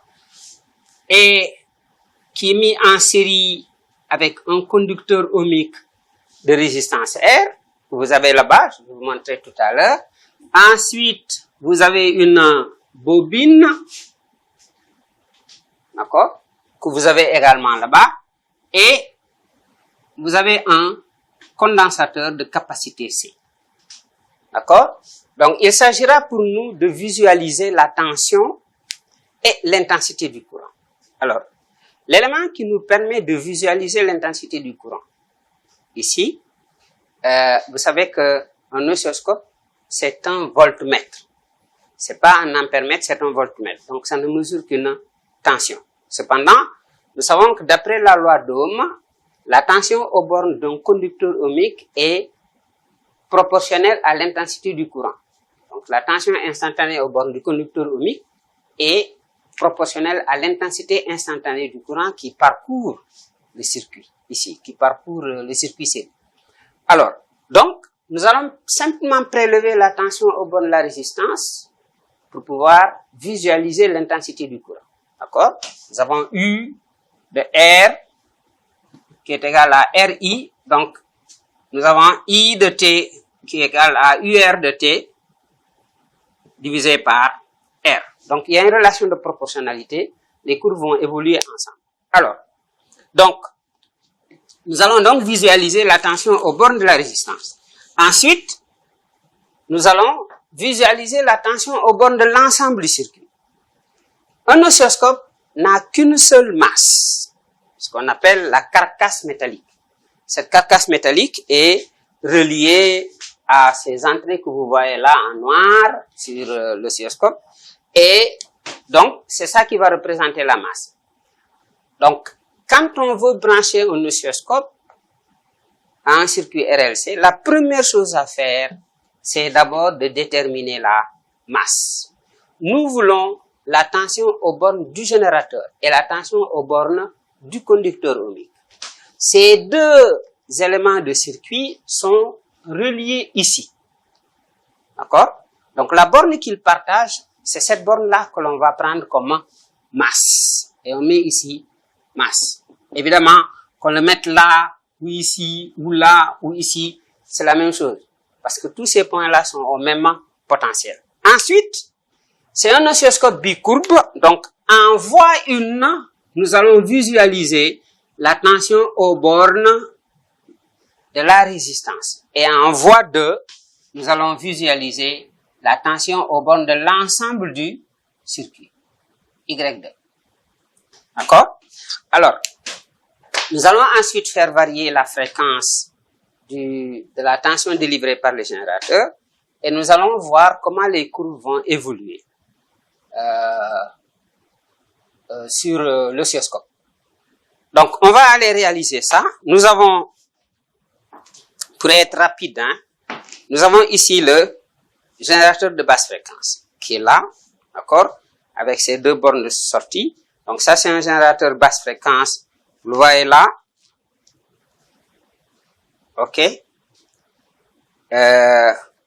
Speaker 1: et qui est mis en série avec un conducteur ohmique de résistance R, que vous avez là-bas, je vais vous montrer tout à l'heure. Ensuite, vous avez une bobine, d'accord, que vous avez également là-bas, et vous avez un condensateur de capacité C. D'accord? Donc, il s'agira pour nous de visualiser la tension et l'intensité du courant. Alors, l'élément qui nous permet de visualiser l'intensité du courant, ici, vous savez que un oscilloscope, c'est un voltmètre. C'est pas un ampèremètre, c'est un voltmètre. Donc, ça ne mesure qu'une tension. Cependant, nous savons que d'après la loi d'Ohm, la tension aux bornes d'un conducteur ohmique est proportionnelle à l'intensité du courant. Donc, la tension instantanée aux bornes du conducteur ohmique est proportionnelle à l'intensité instantanée du courant qui parcourt le circuit, ici, qui parcourt le circuit C. Alors, donc, nous allons simplement prélever la tension aux bornes de la résistance pour pouvoir visualiser l'intensité du courant. D'accord? Nous avons U de R qui est égal à RI. Donc, nous avons I de T qui est égal à UR de T. divisé par R. Donc, il y a une relation de proportionnalité. Les courbes vont évoluer ensemble. Alors, donc, nous allons donc visualiser la tension aux bornes de la résistance. Ensuite, nous allons visualiser la tension aux bornes de l'ensemble du circuit. Un oscilloscope n'a qu'une seule masse, ce qu'on appelle la carcasse métallique. Cette carcasse métallique est reliée à ces entrées que vous voyez là en noir sur l'oscilloscope, et donc c'est ça qui va représenter la masse. Donc, quand on veut brancher un oscilloscope à un circuit RLC, la première chose à faire, c'est d'abord de déterminer la masse. Nous voulons la tension aux bornes du générateur et la tension aux bornes du conducteur ohmique. Ces deux éléments de circuit sont reliés ici. D'accord? Donc la borne qu'ils partagent, c'est cette borne-là que l'on va prendre comme masse. Et on met ici masse. Évidemment, qu'on le mette là, ou ici, ou là, ou ici, c'est la même chose. Parce que tous ces points-là sont au même potentiel. Ensuite, c'est un oscilloscope bicourbe. Donc, en voie 1, nous allons visualiser la tension aux bornes de la résistance. Et en voie 2, nous allons visualiser la tension aux bornes de l'ensemble du circuit. Y2. D'accord? Alors, nous allons ensuite faire varier la fréquence de la tension délivrée par le générateur et nous allons voir comment les courbes vont évoluer sur l'oscilloscope. Donc, on va aller réaliser ça. Nous avons, pour être rapide, nous avons ici le générateur de basse fréquence qui est là, d'accord, avec ces deux bornes de sortie. Donc, ça, c'est un générateur basse fréquence. Vous le voyez là. OK.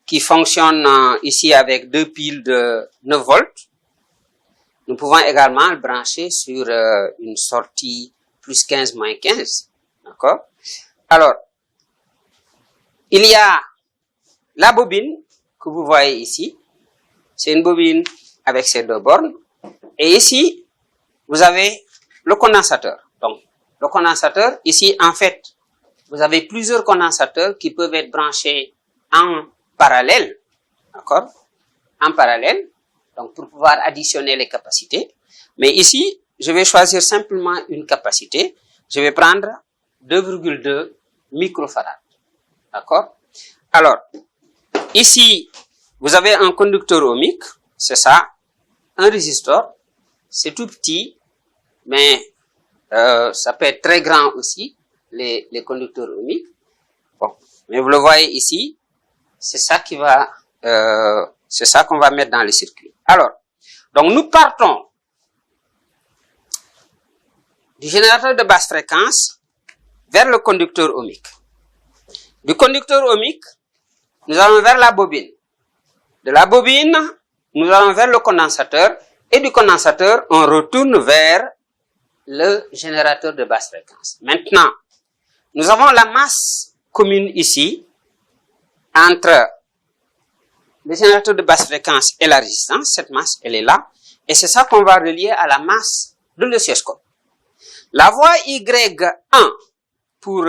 Speaker 1: Qui fonctionne ici avec deux piles de 9 volts. Nous pouvons également le brancher sur une sortie plus 15, moins 15. D'accord? Alors, il y a la bobine que vous voyez ici. C'est une bobine avec ces deux bornes. Et ici, vous avez le condensateur. Donc, le condensateur, ici, en fait, vous avez plusieurs condensateurs qui peuvent être branchés en parallèle. D'accord? En parallèle. Donc, pour pouvoir additionner les capacités. Mais ici, je vais choisir simplement une capacité. Je vais prendre 2,2 microfarad. D'accord? Alors, ici, vous avez un conducteur ohmique. C'est ça. Un résistor. C'est tout petit. Mais ça peut être très grand aussi, les conducteurs ohmiques. Bon. Mais vous le voyez ici. C'est ça qui va... c'est ça qu'on va mettre dans le circuit. Alors, donc nous partons du générateur de basse fréquence vers le conducteur ohmique. Du conducteur ohmique, nous allons vers la bobine. De la bobine, nous allons vers le condensateur. Et du condensateur, on retourne vers le générateur de basse fréquence. Maintenant, nous avons la masse commune ici entre le générateur de basse fréquence et la résistance. Cette masse, elle est là. Et c'est ça qu'on va relier à la masse de l'oscilloscope. La voie Y1 pour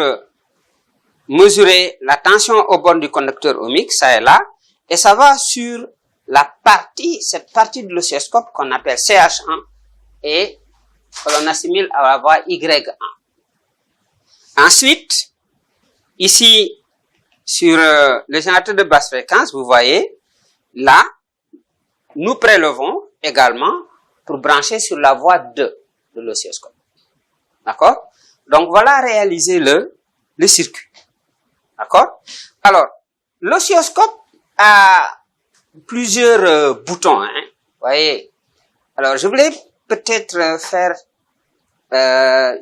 Speaker 1: mesurer la tension au bord du conducteur ohmique, ça est là. Et ça va sur la partie, cette partie de l'oscilloscope qu'on appelle CH1 et que l'on assimile à la voie Y1. Ensuite, ici, sur le générateur de basse fréquence, vous voyez, là, nous prélevons également pour brancher sur la voie 2 de l'oscilloscope. D'accord? Donc, voilà réaliser le circuit. D'accord? Alors, l'oscilloscope a plusieurs boutons. Vous voyez? Alors, je voulais peut-être faire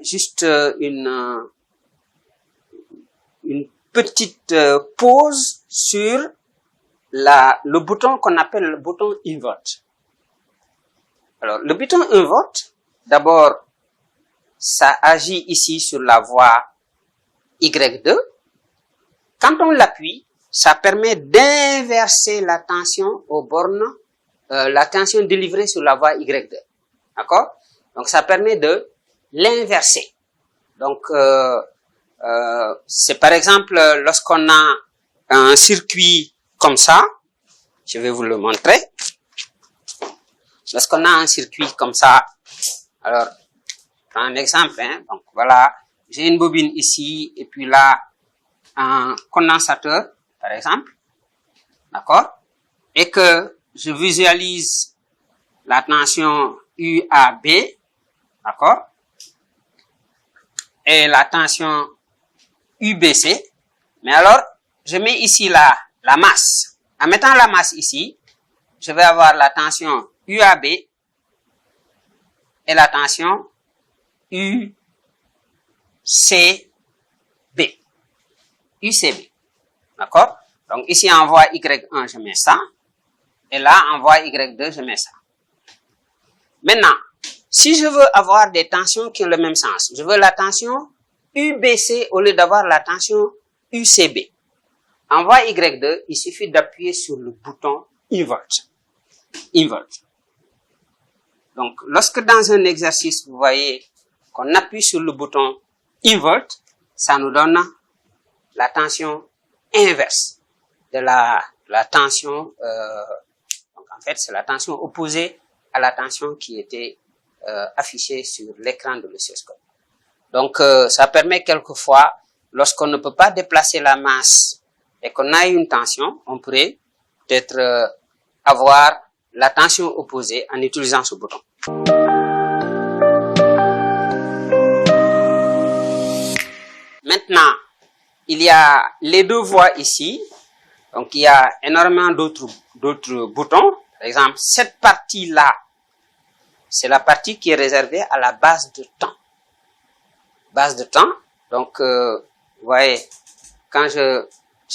Speaker 1: juste une petite pause sur le bouton qu'on appelle le bouton invert. Alors, le bouton invert, d'abord, ça agit ici sur la voie Y2. Quand on l'appuie, ça permet d'inverser la tension aux bornes la tension délivrée sur la voie Y2. D'accord? Donc, ça permet de l'inverser. Donc, c'est par exemple lorsqu'on a un circuit comme ça, je vais vous le montrer. Lorsqu'on a un circuit comme ça, alors, prends un exemple, hein, donc voilà, j'ai une bobine ici, et puis là, un condensateur, par exemple, d'accord, et que je visualise la tension UAB, d'accord, et la tension UBC, mais alors, je mets ici la masse. En mettant la masse ici, je vais avoir la tension UAB et la tension UCB. UCB. D'accord? Donc ici en voie Y1, je mets ça. Et là, en voie Y2, je mets ça. Maintenant, si je veux avoir des tensions qui ont le même sens, je veux la tension UBC au lieu d'avoir la tension UCB. En voie Y2, il suffit d'appuyer sur le bouton Invert. Invert. Donc, lorsque dans un exercice, vous voyez qu'on appuie sur le bouton Invert, ça nous donne la tension inverse de la tension, donc en fait, c'est la tension opposée à la tension qui était affichée sur l'écran de l'oscilloscope. Donc, ça permet quelquefois, lorsqu'on ne peut pas déplacer la masse et qu'on a une tension, on pourrait peut-être avoir la tension opposée en utilisant ce bouton. Maintenant, il y a les deux voies ici. Donc, il y a énormément d'autres boutons. Par exemple, cette partie-là, c'est la partie qui est réservée à la base de temps. Base de temps. Donc, vous voyez, quand je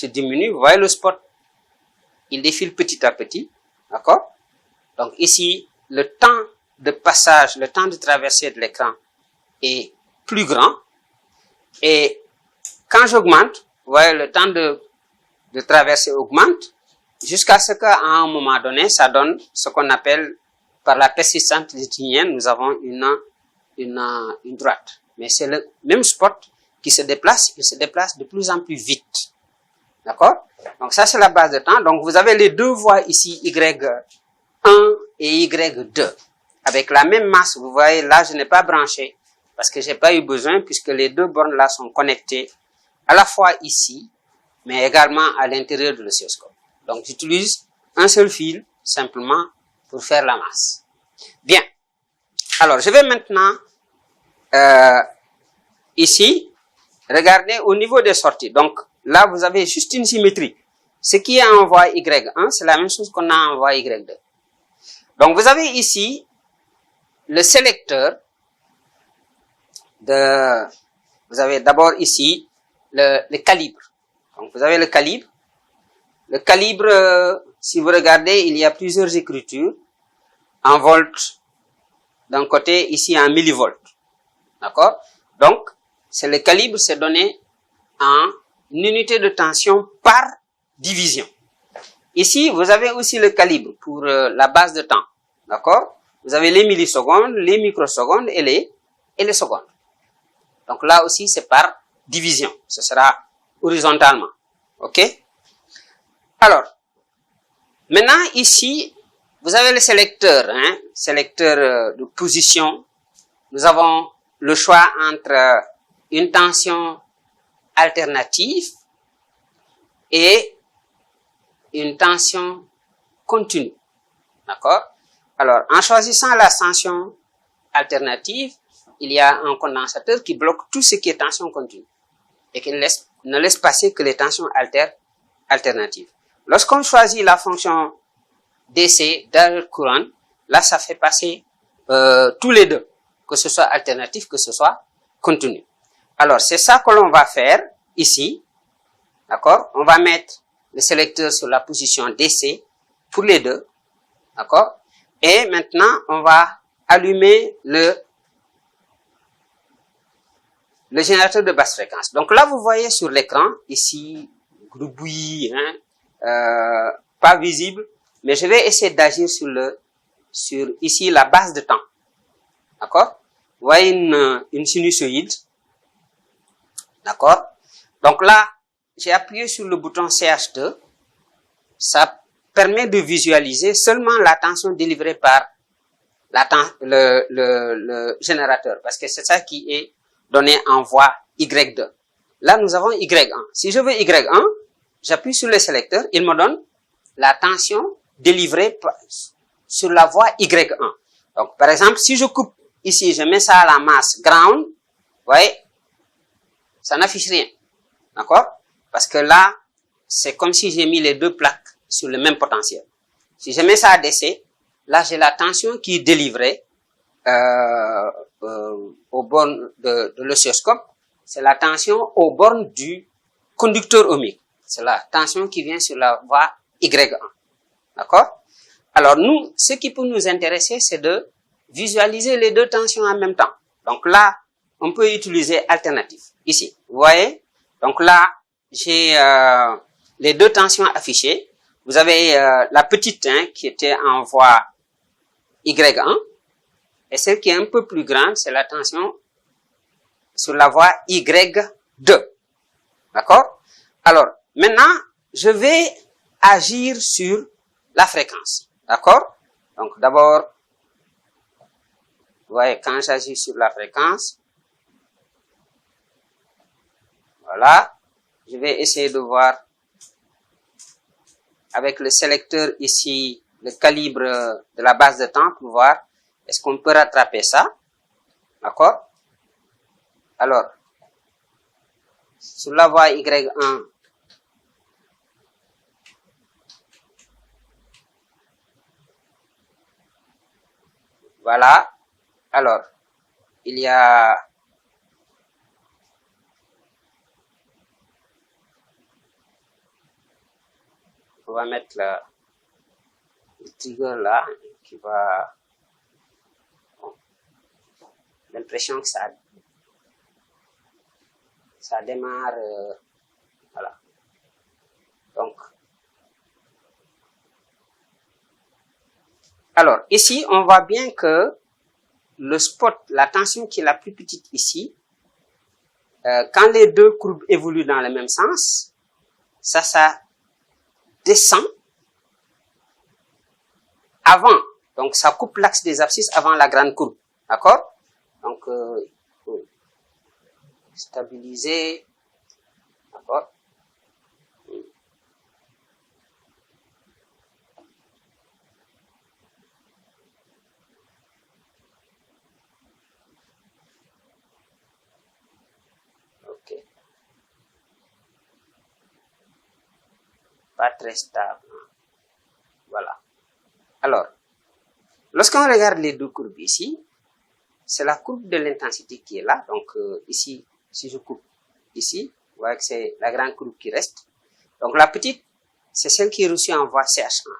Speaker 1: diminue, vous voyez le spot, il défile petit à petit. D'accord? Donc, ici, le temps de passage, le temps de traversée de l'écran est plus grand. Et quand j'augmente, vous voyez, le temps de traversée augmente jusqu'à ce qu'à un moment donné, ça donne ce qu'on appelle, par la persistance newtonienne, nous avons une droite. Mais c'est le même spot qui se déplace, il se déplace de plus en plus vite. D'accord? Donc ça, c'est la base de temps. Donc vous avez les deux voies ici, Y1 et Y2. Avec la même masse, vous voyez, là, je n'ai pas branché parce que j'ai pas eu besoin puisque les deux bornes là sont connectées à la fois ici, mais également à l'intérieur de l'oscilloscope. Donc j'utilise un seul fil simplement pour faire la masse. Bien. Alors, je vais maintenant ici regarder au niveau des sorties. Donc là, vous avez juste une symétrie. Ce qui est en voie Y1, c'est la même chose qu'on a en voie Y2. Donc vous avez ici le sélecteur vous avez d'abord ici le calibre. Donc vous avez le calibre. Le calibre, si vous regardez, il y a plusieurs écritures. En volts d'un côté, ici en millivolts. D'accord? Donc, c'est le calibre, c'est donné en unité de tension par division. Ici, vous avez aussi le calibre pour la base de temps. D'accord? Vous avez les millisecondes, les microsecondes et les secondes. Donc là aussi, c'est par division. Ce sera horizontalement. OK? Alors, maintenant ici, vous avez le sélecteur, sélecteur de position. Nous avons le choix entre une tension alternative et une tension continue. D'accord? Alors, en choisissant la tension alternative, il y a un condensateur qui bloque tout ce qui est tension continue et qui ne laisse passer que les tensions alternatives. Lorsqu'on choisit la fonction DC direct current, là, ça fait passer tous les deux, que ce soit alternatif, que ce soit continu. Alors, c'est ça que l'on va faire ici. D'accord? On va mettre le sélecteur sur la position DC pour les deux. D'accord? Et maintenant, on va allumer le générateur de basse fréquence. Donc là, vous voyez sur l'écran, ici, gribouillis, pas visible, mais je vais essayer d'agir sur ici la base de temps. D'accord? Vous voyez une sinusoïde. D'accord? Donc là, j'ai appuyé sur le bouton CH2. Ça permet de visualiser seulement la tension délivrée par le générateur, parce que c'est ça qui est donné en voie Y2. Là, nous avons Y1. Si je veux Y1, j'appuie sur le sélecteur, il me donne la tension délivrée sur la voie Y1. Donc, par exemple, si je coupe ici, je mets ça à la masse ground, vous voyez, ça n'affiche rien. D'accord? Parce que là, c'est comme si j'ai mis les deux plaques sur le même potentiel. Si je mets ça à DC, là, j'ai la tension qui est délivrée aux bornes de l'oscilloscope. C'est la tension aux bornes du conducteur ohmique. C'est la tension qui vient sur la voie Y1. D'accord? Alors, nous, ce qui peut nous intéresser, c'est de visualiser les deux tensions en même temps. Donc là, on peut utiliser alternative. Ici, vous voyez? Donc là, j'ai les deux tensions affichées. Vous avez la petite qui était en voie Y1, et celle qui est un peu plus grande, c'est la tension sur la voie Y2. D'accord? Alors, maintenant, je vais agir sur la fréquence. D'accord? Donc, d'abord, vous voyez, quand j'agis sur la fréquence, voilà, je vais essayer de voir avec le sélecteur ici, le calibre de la base de temps pour voir est-ce qu'on peut rattraper ça. D'accord? Alors, sur la voie Y1, voilà. Alors, il y a on va mettre le trigger là qui va l'impression que ça démarre voilà. Donc alors ici on voit bien que le spot, la tension qui est la plus petite ici, quand les deux courbes évoluent dans le même sens, ça descend avant, donc ça coupe l'axe des abscisses avant la grande courbe, d'accord? Donc stabiliser, d'accord? Ok. Pas très stable. Voilà. Alors, lorsqu'on regarde les deux courbes ici, c'est la courbe de l'intensité qui est là. Donc ici, si je coupe ici, vous voyez que c'est la grande courbe qui reste. Donc la petite, c'est celle qui est reçue en voie CH1.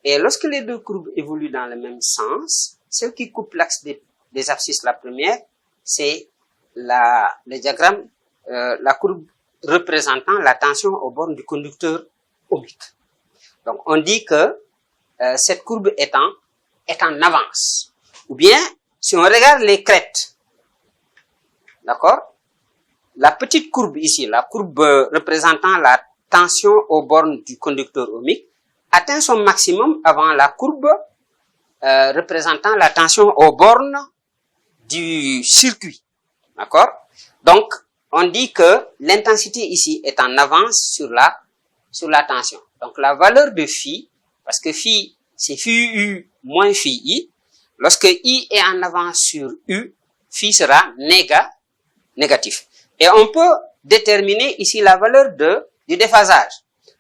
Speaker 1: Et lorsque les deux courbes évoluent dans le même sens, celle qui coupe l'axe des abscisses, la première, c'est le diagramme, la courbe représentant la tension aux bornes du conducteur ohmique. Donc on dit que cette courbe est en avance. Ou bien, si on regarde les crêtes, d'accord, la petite courbe ici, la courbe représentant la tension aux bornes du conducteur ohmique, atteint son maximum avant la courbe représentant la tension aux bornes du circuit. D'accord? Donc, on dit que l'intensité ici est en avance sur la tension. Donc, la valeur de phi, parce que phi, c'est phi u moins phi i, lorsque i est en avance sur u, phi sera négatif. Et on peut déterminer ici la valeur du déphasage.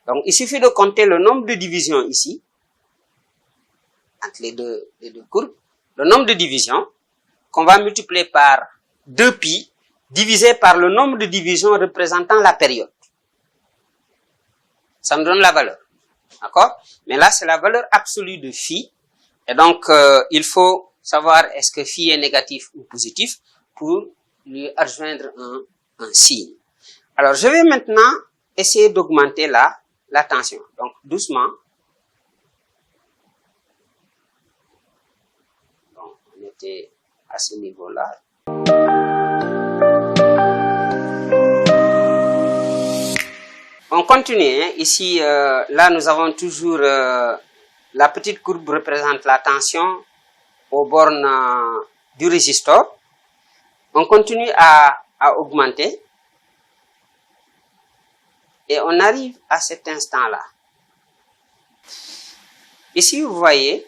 Speaker 1: Donc, il suffit de compter le nombre de divisions ici, entre les deux courbes, le nombre de divisions, qu'on va multiplier par 2pi, divisé par le nombre de divisions représentant la période. Ça nous donne la valeur. D'accord? Mais là, c'est la valeur absolue de phi. Et donc, il faut savoir est-ce que phi est négatif ou positif pour lui adjoindre un signe. Alors, je vais maintenant essayer d'augmenter la tension. Donc, doucement. s'arrêter à ce niveau-là. On continue, hein. Ici, là, nous avons toujours la petite courbe représente la tension aux bornes du résistor. On continue à augmenter et on arrive à cet instant-là. Ici, vous voyez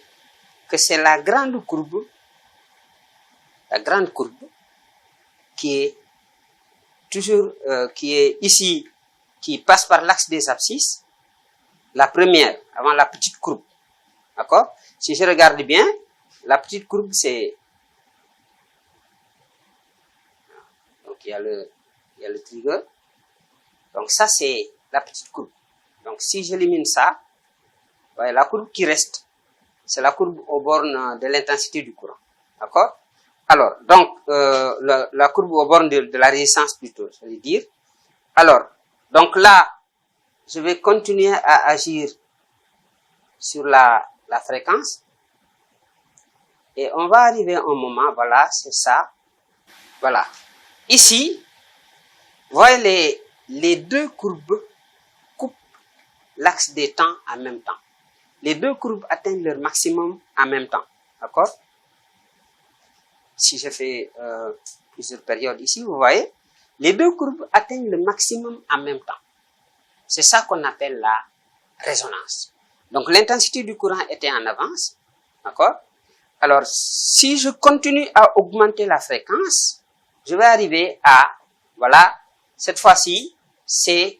Speaker 1: que c'est la grande courbe qui est toujours, qui est ici, qui passe par l'axe des abscisses, la première, avant la petite courbe. D'accord? Si je regarde bien, la petite courbe, c'est... Donc, il y a le trigger. Donc, ça, c'est la petite courbe. Donc, si j'élimine ça, voyez, la courbe qui reste, c'est la courbe aux bornes de l'intensité du courant. D'accord? Alors, donc, la courbe aux bornes de la résistance plutôt, je veux dire. Alors, donc là, je vais continuer à agir sur la fréquence. Et on va arriver à un moment, voilà, c'est ça. Voilà. Ici, vous voyez, les deux courbes coupent l'axe des temps en même temps. Les deux courbes atteignent leur maximum en même temps. D'accord? Si je fais plusieurs périodes ici, vous voyez, les deux courbes atteignent le maximum en même temps. C'est ça qu'on appelle la résonance. Donc, l'intensité du courant était en avance. D'accord? Alors, si je continue à augmenter la fréquence, je vais arriver à, voilà, cette fois-ci, c'est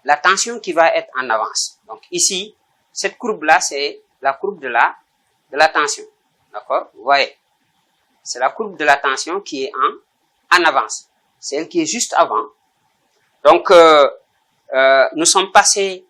Speaker 1: la tension qui va être en avance. Donc, ici, cette courbe-là, c'est la courbe de la tension. D'accord? Vous voyez? C'est la courbe de la tension qui est en avance. C'est elle qui est juste avant. Donc, nous sommes passés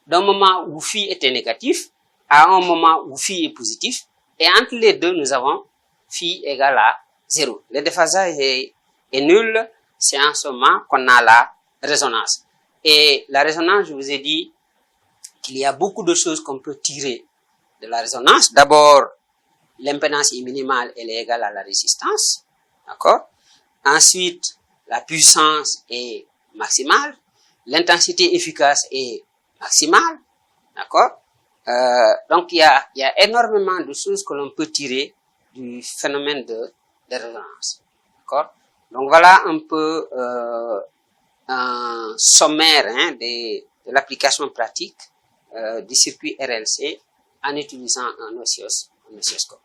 Speaker 1: d'un moment où phi était négatif à un moment où phi est positif. Et entre les deux, nous avons phi égale à 0. Le déphasage est nul. C'est en ce moment qu'on a la résonance. Et la résonance, je vous ai dit qu'il y a beaucoup de choses qu'on peut tirer de la résonance. D'abord, l'impédance est minimale, elle est égale à la résistance. D'accord? Ensuite, la puissance est maximale. L'intensité efficace est maximale. D'accord? Donc, il y a énormément de choses que l'on peut tirer du phénomène de résonance. D'accord? Donc, voilà un peu un sommaire de l'application pratique du circuit RLC en utilisant un oscilloscope.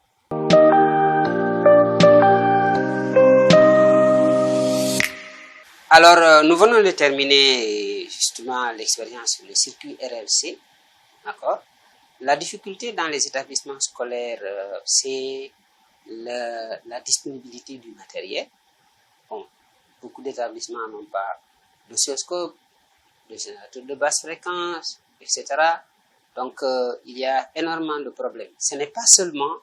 Speaker 1: Alors, nous venons de terminer justement l'expérience sur le circuit RLC. D'accord? La difficulté dans les établissements scolaires, c'est la disponibilité du matériel. Bon, beaucoup d'établissements n'ont pas d'oscilloscope, de générateur de basse fréquence, etc. Donc, il y a énormément de problèmes. Ce n'est pas seulement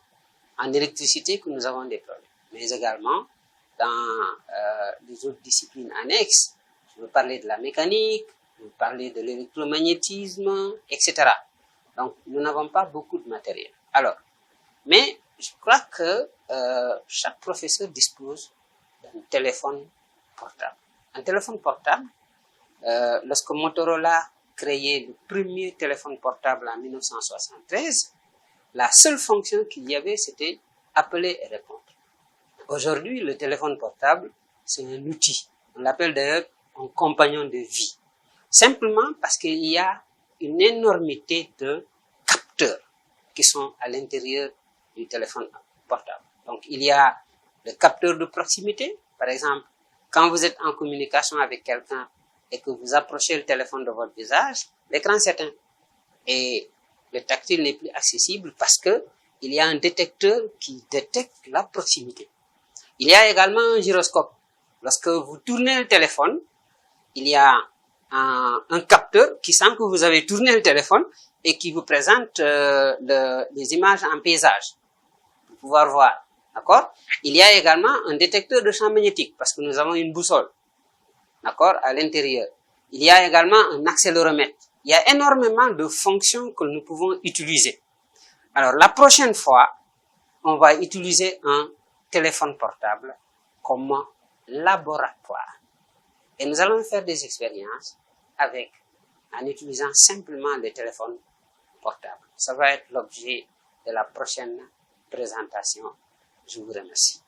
Speaker 1: en électricité que nous avons des problèmes, mais également dans les autres disciplines annexes. Je veux parler de la mécanique, je veux parler de l'électromagnétisme, etc. Donc, nous n'avons pas beaucoup de matériel. Alors, mais je crois que chaque professeur dispose d'un téléphone portable. Un téléphone portable, lorsque Motorola créé le premier téléphone portable en 1973, la seule fonction qu'il y avait, c'était appeler et répondre. Aujourd'hui, le téléphone portable, c'est un outil. On l'appelle d'ailleurs un compagnon de vie. Simplement parce qu'il y a une énormité de capteurs qui sont à l'intérieur du téléphone portable. Donc, il y a le capteur de proximité. Par exemple, quand vous êtes en communication avec quelqu'un et que vous approchez le téléphone de votre visage, l'écran s'éteint. Et le tactile n'est plus accessible parce que il y a un détecteur qui détecte la proximité. Il y a également un gyroscope. Lorsque vous tournez le téléphone, il y a un capteur qui sent que vous avez tourné le téléphone et qui vous présente les images en paysage pour pouvoir voir. D'accord? Il y a également un détecteur de champ magnétique parce que nous avons une boussole. D'accord? À l'intérieur. Il y a également un accéléromètre. Il y a énormément de fonctions que nous pouvons utiliser. Alors, la prochaine fois, on va utiliser un téléphone portable comme laboratoire. Et nous allons faire des expériences en utilisant simplement les téléphones portables. Ça va être l'objet de la prochaine présentation. Je vous remercie.